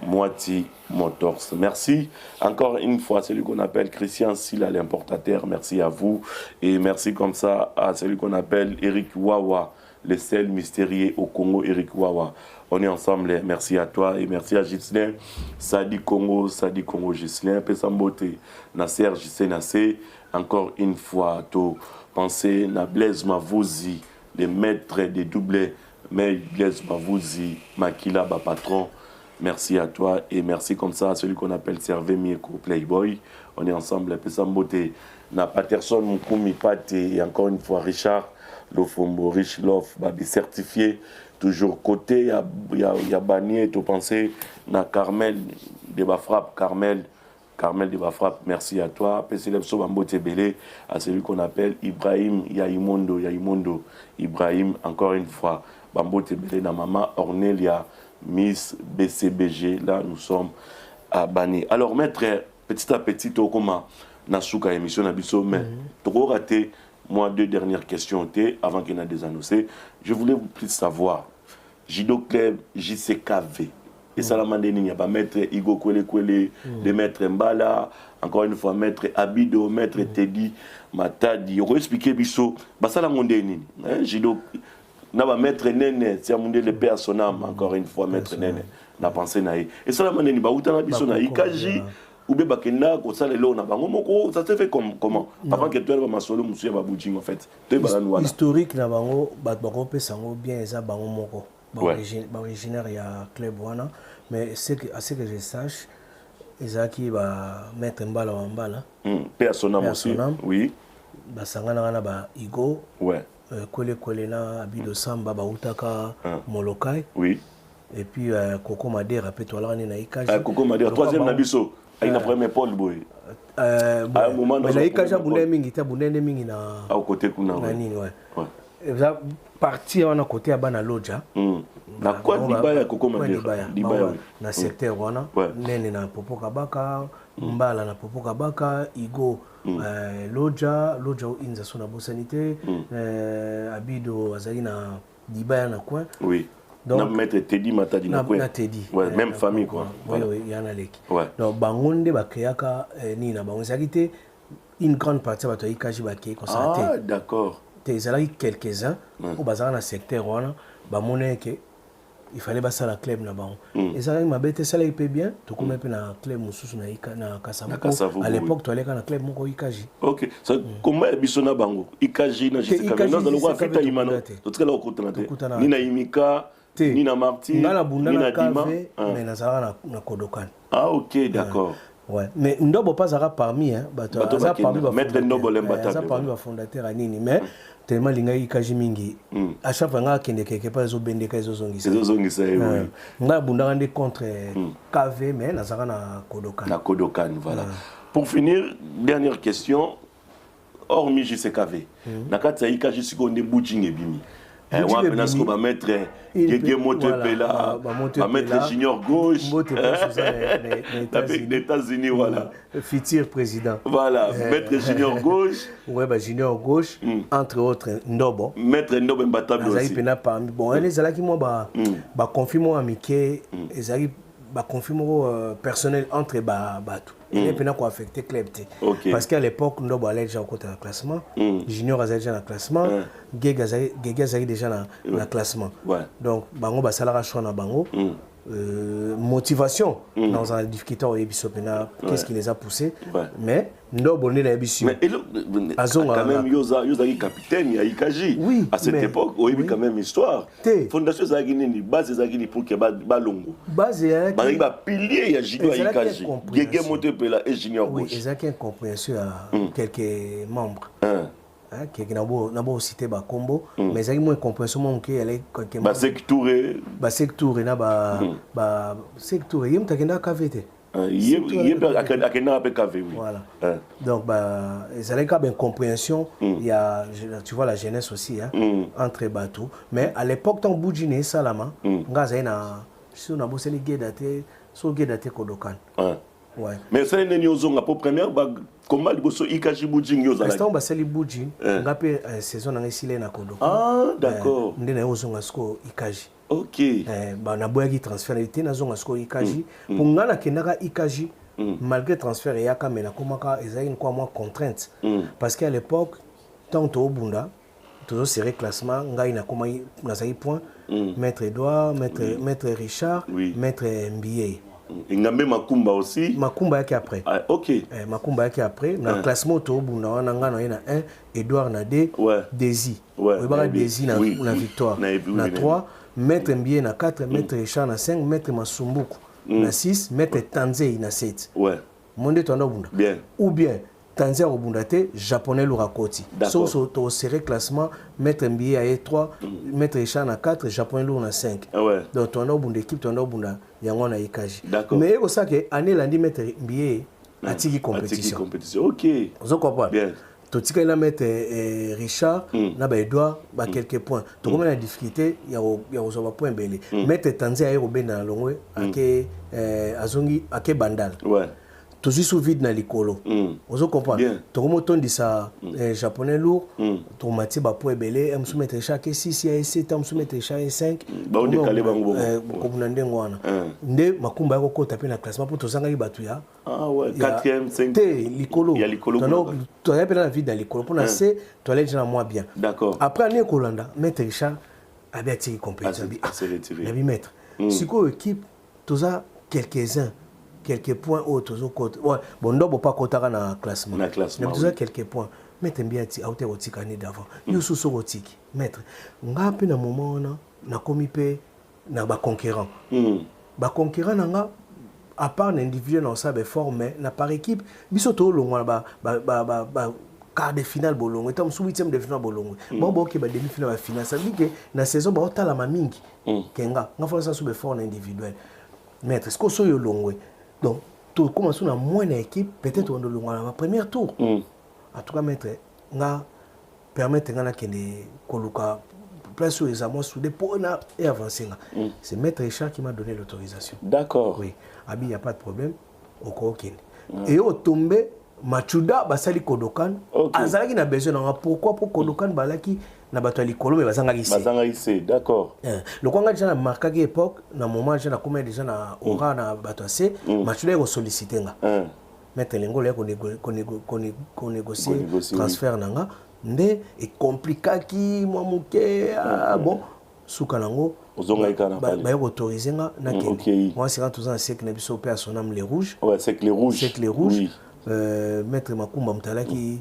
Moiti Motors. Merci encore une fois à celui qu'on appelle Christian Silla, l'importateur. Merci à vous. Et merci comme ça à celui qu'on appelle Eric Wawa, le sel mystérieux au Congo, Eric Wawa. On est ensemble. Merci à toi et merci à Gislain. Sadi Congo, Gislain. Pesambote, Nasser, Gislain, Nasser. Encore une fois, to penser na Blaise Mavouzi, le maître des doublés, mais Blaise Mavouzi, Makila, patron. Merci à toi et merci comme ça à celui qu'on appelle Servé Mieko Playboy. On est ensemble, Pesambote, na Patterson, Moukoumi Pate et encore une fois Richard Lofombo, Rich Love, Babi certifié. Toujours côté, il y a Banier, tu pensais, na Carmel, débat frappe, Carmel Carmel de Bafrap, merci à toi. PCLF Sobambo Tebele, à celui qu'on appelle Ibrahim Yaimondo. Ibrahim, encore une fois. Bambo Tebele, na maman Ornelia, Miss BCBG. Là, nous sommes à Bani. Alors, maître, petit à petit, comment Nasuka émission Nabiso, mais tu as raté, moi, 2 dernières questions avant qu'il y ait des annoncés. Je voulais vous plus savoir, Jido Club, JCKV. Et ça, la mandénie, il y a maître Igo Kwele, le maître Mbala, encore une fois, maître Abido, maître Teddy, Matadi. On va expliquer, Bisso, ça, la mandénie. Jido, n'a maître Nene, c'est un monde le père son âme, encore une fois, maître Nene, n'a pensé naï. Et ça, la mandénie, où tu as Bisso naï, Kaji, ou bien Bakena, comme ça, les lots, ça se fait comment? Avant que tu aies ma solo, monsieur Baboudjing, en fait.
Historique, n'a pas bien, ça, Moko. Originaire il y a club wana mais à ce que je sache Isaki va mettre Mbala en Mbala
personnel aussi oui
basangana wana ba Igo
ouais
Kwele na Abido Samba ba utaka Molokai
oui
et puis Coco Madera peut toi là na Ikaji
Coco Madera troisième na biso aina premier Paul Boy à un moment
mais na Ikaji bunene mingi na
au côté kuna
na nini ouais parti on a côté à bana loja
na quoi Dibaya Coco Madera Dibaya
na secteur wana nene na Popo Kabaka Mbala na Popo Kabaka Igo loja inza sona bosanité Abido azali na Dibaya na coin
oui donc maître Teddy Matadi na coin
na Teddy
ouais même famille quoi
oui yana leki
ouais
donc bangonde bakeyaka ni na bango zakité une grande partie bato ikaji bakey constaté
ah d'accord
Tezalaki quelques-uns au bazar dans le secteur il fallait passer la club na bango et ça m'a bête ça là il peut bien tout comme peu na club mususu na Kasavubu à l'époque tu allais dans club moko Ikaji
OK ça comment bisona bango Ikaji na JCKV dans le roi fita imano tout là okutana ni na Imika ni na Martin ni na Dima
mais na zara na Kodokan
ah OK d'accord
ouais mais ndobo pas zara parmi bato
parmi maître Ndobo Lembata
parmi les fondateurs à nini mais tellement linga Ikaji mingi à chaque fois nga kende quelque part zo bendeka zo zongisa
oui
nga bundanga ndi contre KV mais na zara na Kodokan
voilà pour finir dernière question hormis JCKV na kati ya Ikaji siko nde Boudjing ebimi on va penser qu'on va mettre Gege Motepela, va mettre Junior Gauche, des États-Unis, voilà.
Futur président.
Voilà, mettre Junior Gauche.
Ouais, Junior Gauche, entre autres Ndobo.
Mettre Ndobo Mbatabi aussi.
Bon, les ala qui moi confirme amitié, les ala confirme personnel entre Batu. Il est pénal affecté club parce qu'à l'époque Ndobo allait déjà au côté de classement, Junior allait déjà dans le classement, Gege allait déjà dans le classement. Donc bango basalara choix na bango. Motivation dans un difficulté au Ebisopena, qu'est-ce qui les a poussés mais Ndobo n'est pas Ebisio.
Mais quand même Yosa capitaine à Ikaji à cette époque au Ebi quand même histoire. Fondation Zagini base Zagini pour que balongo. Base ba pilier ya Jido à Ikaji. Gege Motepela et Junior Gauche.
Oui, ils ont une compréhension à quelques membres. Qui n'a cité ba combo mais ça moins compréhension mon qui elle est
ba sectouré
na ba sectouré yim takenda KVT
yim akenda pe KV
voilà donc bah ça a une compréhension il y a tu vois la jeunesse aussi entre bateaux mais à l'époque tant Boudjine Salama ngaza na si on a bossé les guedaté so guedaté Kodokan ouais
mais ça n'est pas pour première comment liboso Ikaji Boudjing yo zala
instant baseli Boudjing ngape saison na esile na Kodokan
ah d'accord
ndena yo zonga sko Ikaji
OK
ba na boya ki transfert était na zonga sko Ikaji pour ngana kendaka Ikaji malgré transfert ya kamena komaka ezali une quoi moins contrainte parce qu'à l'époque tant to bunda toujours serré classement ngai na koma na sai point maître Edouard maître Richard maître Mbiye
Ngambe Makumba aussi.
Makumba yake après.
Ah, OK.
Makumba yake après. Na classement to bunda wana ngana na 1, Edouard na 2, Desi. Ouais. Desi na victoire. Na 3, Maître Mbié na 4, Maître Richard na 5, Maître Masumbuku na 6, Maître Tanzei na 7.
Ouais.
Monde tondo bunda.
Bien.
Ou bien Tanzei au bunda te japonais Lurakoti. So to serré classement Maître Mbié a 3, Maître Richard na 4, japonais Lura na 5.
Ouais.
Donc tondo bunda équipe tondo bunda yango na Ikaji. Mais c'est ça que année lundi Maître Mbié atiki compétition.
OK.
Vous comprenez?
Bien.
Totika ina mettre Richard na ba Edouard ba quelques points. To comme la difficulté ya ozoba point belé. Mettre Tanzia ayo bena longwe ake azongi ake bandal.
Ouais.
Toujours sous vide na likolo. Vous comprenez? To comme tondisa japonais lourd, to mati ba point belé, am soumettre chaque 6 et 7, am soumettre chaque 5.
Ba on décalé bango.
Comme na ndengo wana. Nde makumba yako ko taper na classement pour to zanga batu ya.
Ah ouais, 4e, 5e.
Il y a l'icolo. Tu as la vie dans l'icolo. Pour l'instant, tu as l'air moins bien.
D'accord.
Après, l'année Colanda, Maître Richard a bien tiré compétition. Il a bien mettre. Si quoi équipe, tu as quelques-uns, quelques points autres. Ouais, bon, non, pas qu'on t'a dans classement.
Dans classement.
Tu as quelques points. Maître bien tiré, autre rotique année d'avant. Il y a sous rotique. Maître, on a un peu de moment, on a commis peu, on a un conquérant. Un conquérant, on a à part l'individu dans sa forme mais na par équipe biso to longo ba quart de finale bolongo etam sous 8e de finale bolongo bon ke ba demi finale ba finale ça dit que na saison ba otala mamingi kenga nga fa ça sous forme individuel maître est-ce que so yo longo donc to commence na moins na équipe peut-être on longo na premier tour en tout cas maître nga permettre nga na kende koluka place sur les amours sous des points et avancer. C'est Maître Richard qui m'a donné l'autorisation.
D'accord.
Oui. Abi, il n'y a pas de problème. Au Koken. Et au tombé, Machuda, Basali Kodokan. Azalaki n'a besoin d'un pourquoi pour Kodokan, Balaki, n'a pas de Kolo, mais Bazanga ici.
Bazanga ici, d'accord.
Le Kwanga déjà n'a marqué à l'époque, dans le moment, j'ai combien déjà na Ora, na Batoissé, Machuda est sollicité. Maître Lengo, qu'on négocie transfert nanga. Nde et compliqué qui moi muke bon soukanango ba autoriser na kende moi c'est quand tous en sec na biso pe son âme les rouges
ouais c'est que les rouges
maître Makumba Mtala qui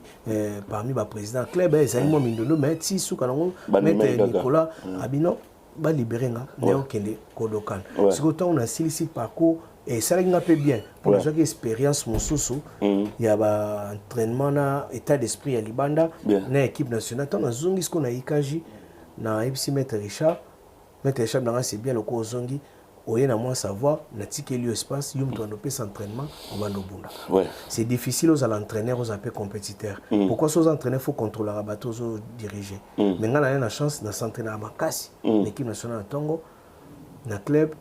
parmi ba président club ezali moi mindono mais si soukanango maître Nicolas Abino ba libérer nga ne okende kodokan c'est que on a ici parcours et ça l'a peu bien pour les gens qui expérience mon sous il y a un entraînement na état d'esprit à Libanda na équipe nationale tant na zongi ce qu'on a ikaji na FC Maître Richard dans c'est bien le ko zongi oye na moi savoir na tike lieu espace yum to ndopé s'entraînement on va no bunda c'est difficile aux entraîneurs aux appels compétiteurs pourquoi aux entraîneurs faut contrôler la bateau aux diriger mais ngana na chance na s'entraîner à Makasi l'équipe nationale Tongo na club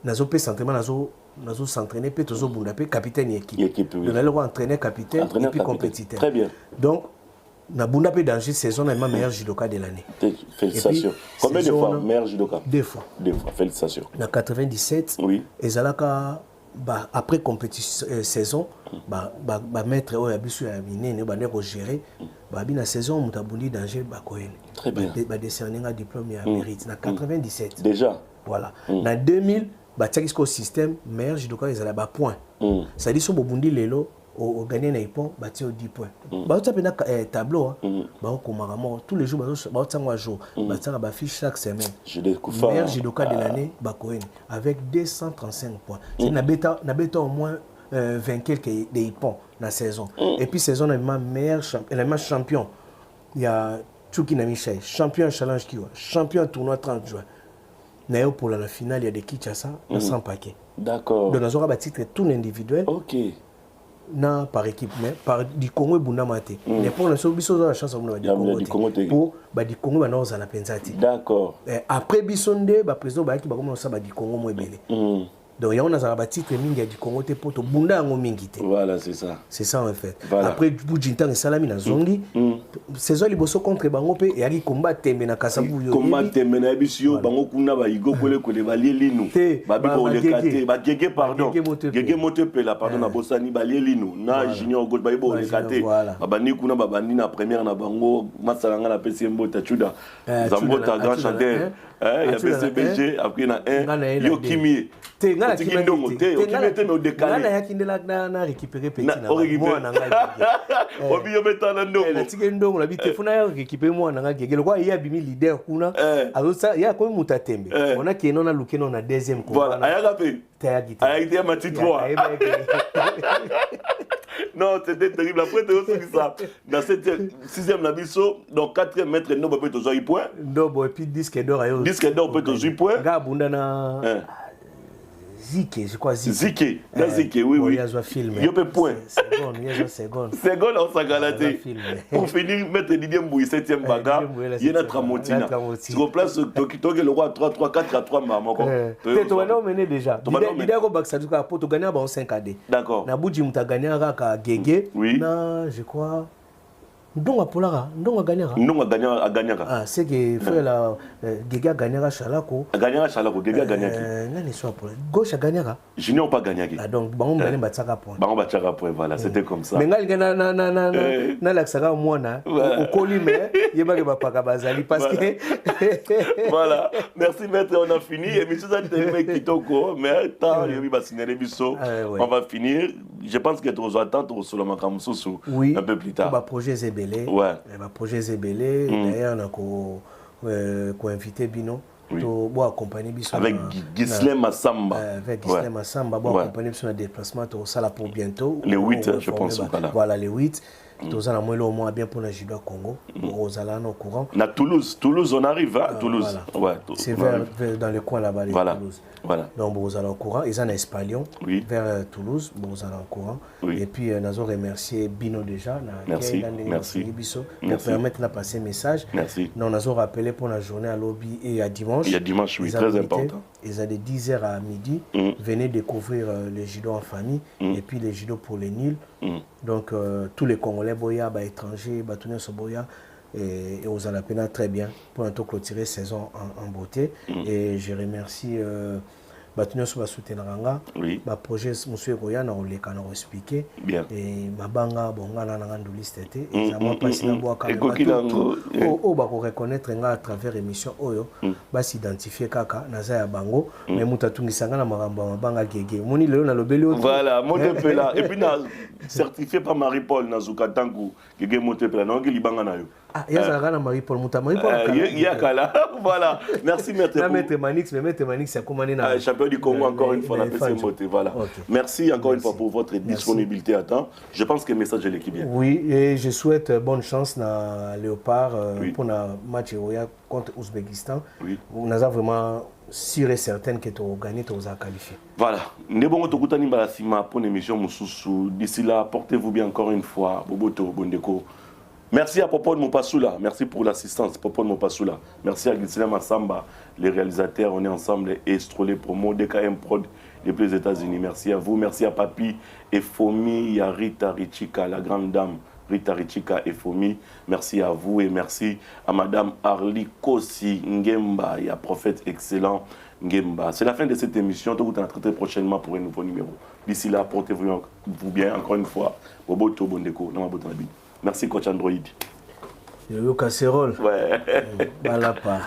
nazo pe s'entraînement nazo s'entraîner pe tozo bunda pe capitaine équipe donc là entraîner capitaine et puis compétiteur
très bien
donc na bunda pe danger saison na meilleur judoka de l'année
félicitations combien de fois meilleur judoka
2 fois
félicitations
na 97 ezalaka ba après compétition saison ba maître oya biso ya minene ba ndeko gérer ba bina saison mutabundi danger ba koyene
très bien
ba décerner un diplôme ya mérite na 97
déjà
voilà na 2000 batiaki ko système meilleur judoka ezala ba point ça dit so bobundi lelo au gagner na ipon bati au 10 points ba otapé na tableau ba okomaka mo tous les jours ba otangwa jour ba tsaka ba fiche chaque semaine meilleur judoka de l'année ba koyene avec 235 points c'est na beta au moins 20 quelques des ipon na saison et puis saison na meilleur champion il y a Tchouki na Michel champion challenge Kiwa champion tournoi 30 juin na pour la finale il y a des Kinshasa na 100 paquets
d'accord
donc nous aura titre tout individuel
OK
na par équipe mais par du Congo bunda maté mais pour la biso la chance du Congo pour ba du Congo na za la pensati
d'accord
après bisonde ba président ba ki ba comme ça ba du Congo mo ebele donc il y a on a ba titre mingi du Congo te poto bunda ngo mingi te
voilà c'est ça
en fait après Bujintan et Salami na zongi saison liboso contre bango pe et ali combat tembe na Kasavu yo
combat tembe na bisio bango kuna ba igo kole kole ba lielinu ba biko le kate ba gege pardon gege motepe la pardon na bosani ba lielinu na junior gold ba ibo le kate ba ni kuna ba bandi na première na bango masalanga na PCMbo tachuda Zambota grand chanteur il y a PCBG après na 1 yo kimie
te ngala kindongo te okimete no décalé ngala yakindela na récupérer petit na moi na ngai
obi yo betana ndongo
na tike ndongo na bite funa ya récupérer moi na ngai gegelo kwa ya bimi leader kuna azosa ya ko muta tembe ona keno na lukeno na deuxième
combat voilà ayaka pe
tayagite
ayagite ma petite voix non c'était terrible après tu aussi ça dans cette 6e na biso donc 4e mètre no peut to 8 points
ndobo et puis disque d'or
peut to 8 points
ga bunda na Zike, je crois
Zike, oui, oui.
Il y a un film.
Il y a un point.
Seconde.
Seconde, on s'en galate. Pour finir, mettre Didier Mbouy, 7e bagarre, il y a notre Tramontina. Tu replaces Tokito, le roi 3-3, 4-3, maman.
Tu vas mener déjà. Didier Baksadouka, pour te gagner en 5 AD.
D'accord.
Naboudji, tu as gagné à Gégé.
Oui.
Je crois. Ndonga Polara, Ndonga Gagnara.
Ndonga Gagnara.
Ah, c'est que frère la Giga Gagnara Chalako.
Gagnara Chalako, Giga Gagnaki.
Nani soit pour gauche Gagnara.
Junior pas Gagnaki.
Ah donc bon on bataka point.
Bon bataka point voilà, c'était comme ça.
Mais ngal na la saga mwana au coli mais yeba ke bapaka bazali parce que
voilà. Merci maître, on a fini et monsieur ça te kitoko mais tant yebi ba signaler biso. On va finir. Je pense que tu vas attendre sur le Makamususu un peu plus tard.
Ba projet Zébélé.
Ouais.
Ba projet Zébélé d'ailleurs on a invité Bino. Pour accompagner Bisso
avec Ghislain Massamba.
Avec Ghislain Massamba, pour accompagner Bisso dans le déplacement, au Sala pour bientôt.
Les 8, je pense.
Voilà, les 8. Nous allons au moins bien pour le Judo Congo. Nous allons au courant.
À Toulouse, on arrive à Toulouse.
Voilà. C'est dans le coin là-bas, Toulouse.
Voilà.
Donc, nous allons au courant. Ils sont en Espalion, vers Toulouse. Nous allons au courant. Et puis, nous allons remercier Bino déjà.
Merci.
Pour permettre de passer le message.
Merci.
Nous allons rappeler pour la journée à lobby et à dimanche.
Il y a dimanche, oui, très important.
Ils ont de 10h à midi. Venez découvrir les judo en famille et puis les judo pour les nuls. Donc, tous les Congolais, boya, étrangers, Batouniens Soboya, et aux Alapena très bien pour un tour clôturer saison en beauté. Et je remercie Batouniens Soba Soutenaranga, ma projet Monsieur Goya, on l'a expliqué. Et ma banga, bonga, nangandouli, c'était. Et ça m'a passé la boîte on va reconnaître à travers l'émission Oyo, va s'identifier kaka, Nazaya Bango, mais Moutatungi Sangana Maramba, Banga Gege. Moni Léon a le bello.
Voilà, Montepela. Et puis, certifié par Marie-Paul Nazuka Tangu, Gege Montepela, non, Geli Banga Nayo.
Ah, il y a un Marie-Paul Moutapaul.
Il y a Kala. Voilà. Merci, maître.
Maître Manix, mais Maître Manix, c'est comment on est
champion du Congo, encore une fois, la PC Moté. Voilà. Merci encore une fois pour votre disponibilité à temps. Je pense que le message est l'équipe.
Oui, et je souhaite bonne chance dans Léopard pour le match contre l'Ouzbékistan. On a vraiment sûr et certain que tu as gagné, tu as qualifié. Voilà.
Pour l'émission Moussoussou. D'ici là, portez-vous bien encore une fois. Boboto, Bondeko. Merci à Popo de Mopassoula, merci pour l'assistance, Popo de Mopassoula. Merci à Ghislain Massamba, les réalisateurs, on est ensemble, et Estrolé Promo, DKM Prod, depuis les États-Unis. Merci à vous, merci à Papi et Fomi, il y a Rita Richika, la grande dame Rita Richika et Fomi. Merci à vous et merci à Madame Arli Kossi Ngemba, il y a Prophète Excellent Ngemba. C'est la fin de cette émission, on va traiter prochainement pour un nouveau numéro. D'ici là, portez-vous bien, encore une fois. Boboto Bondeko, dans ma botte en merci coach Android.
Yo casserole.
Ouais.
Balapa.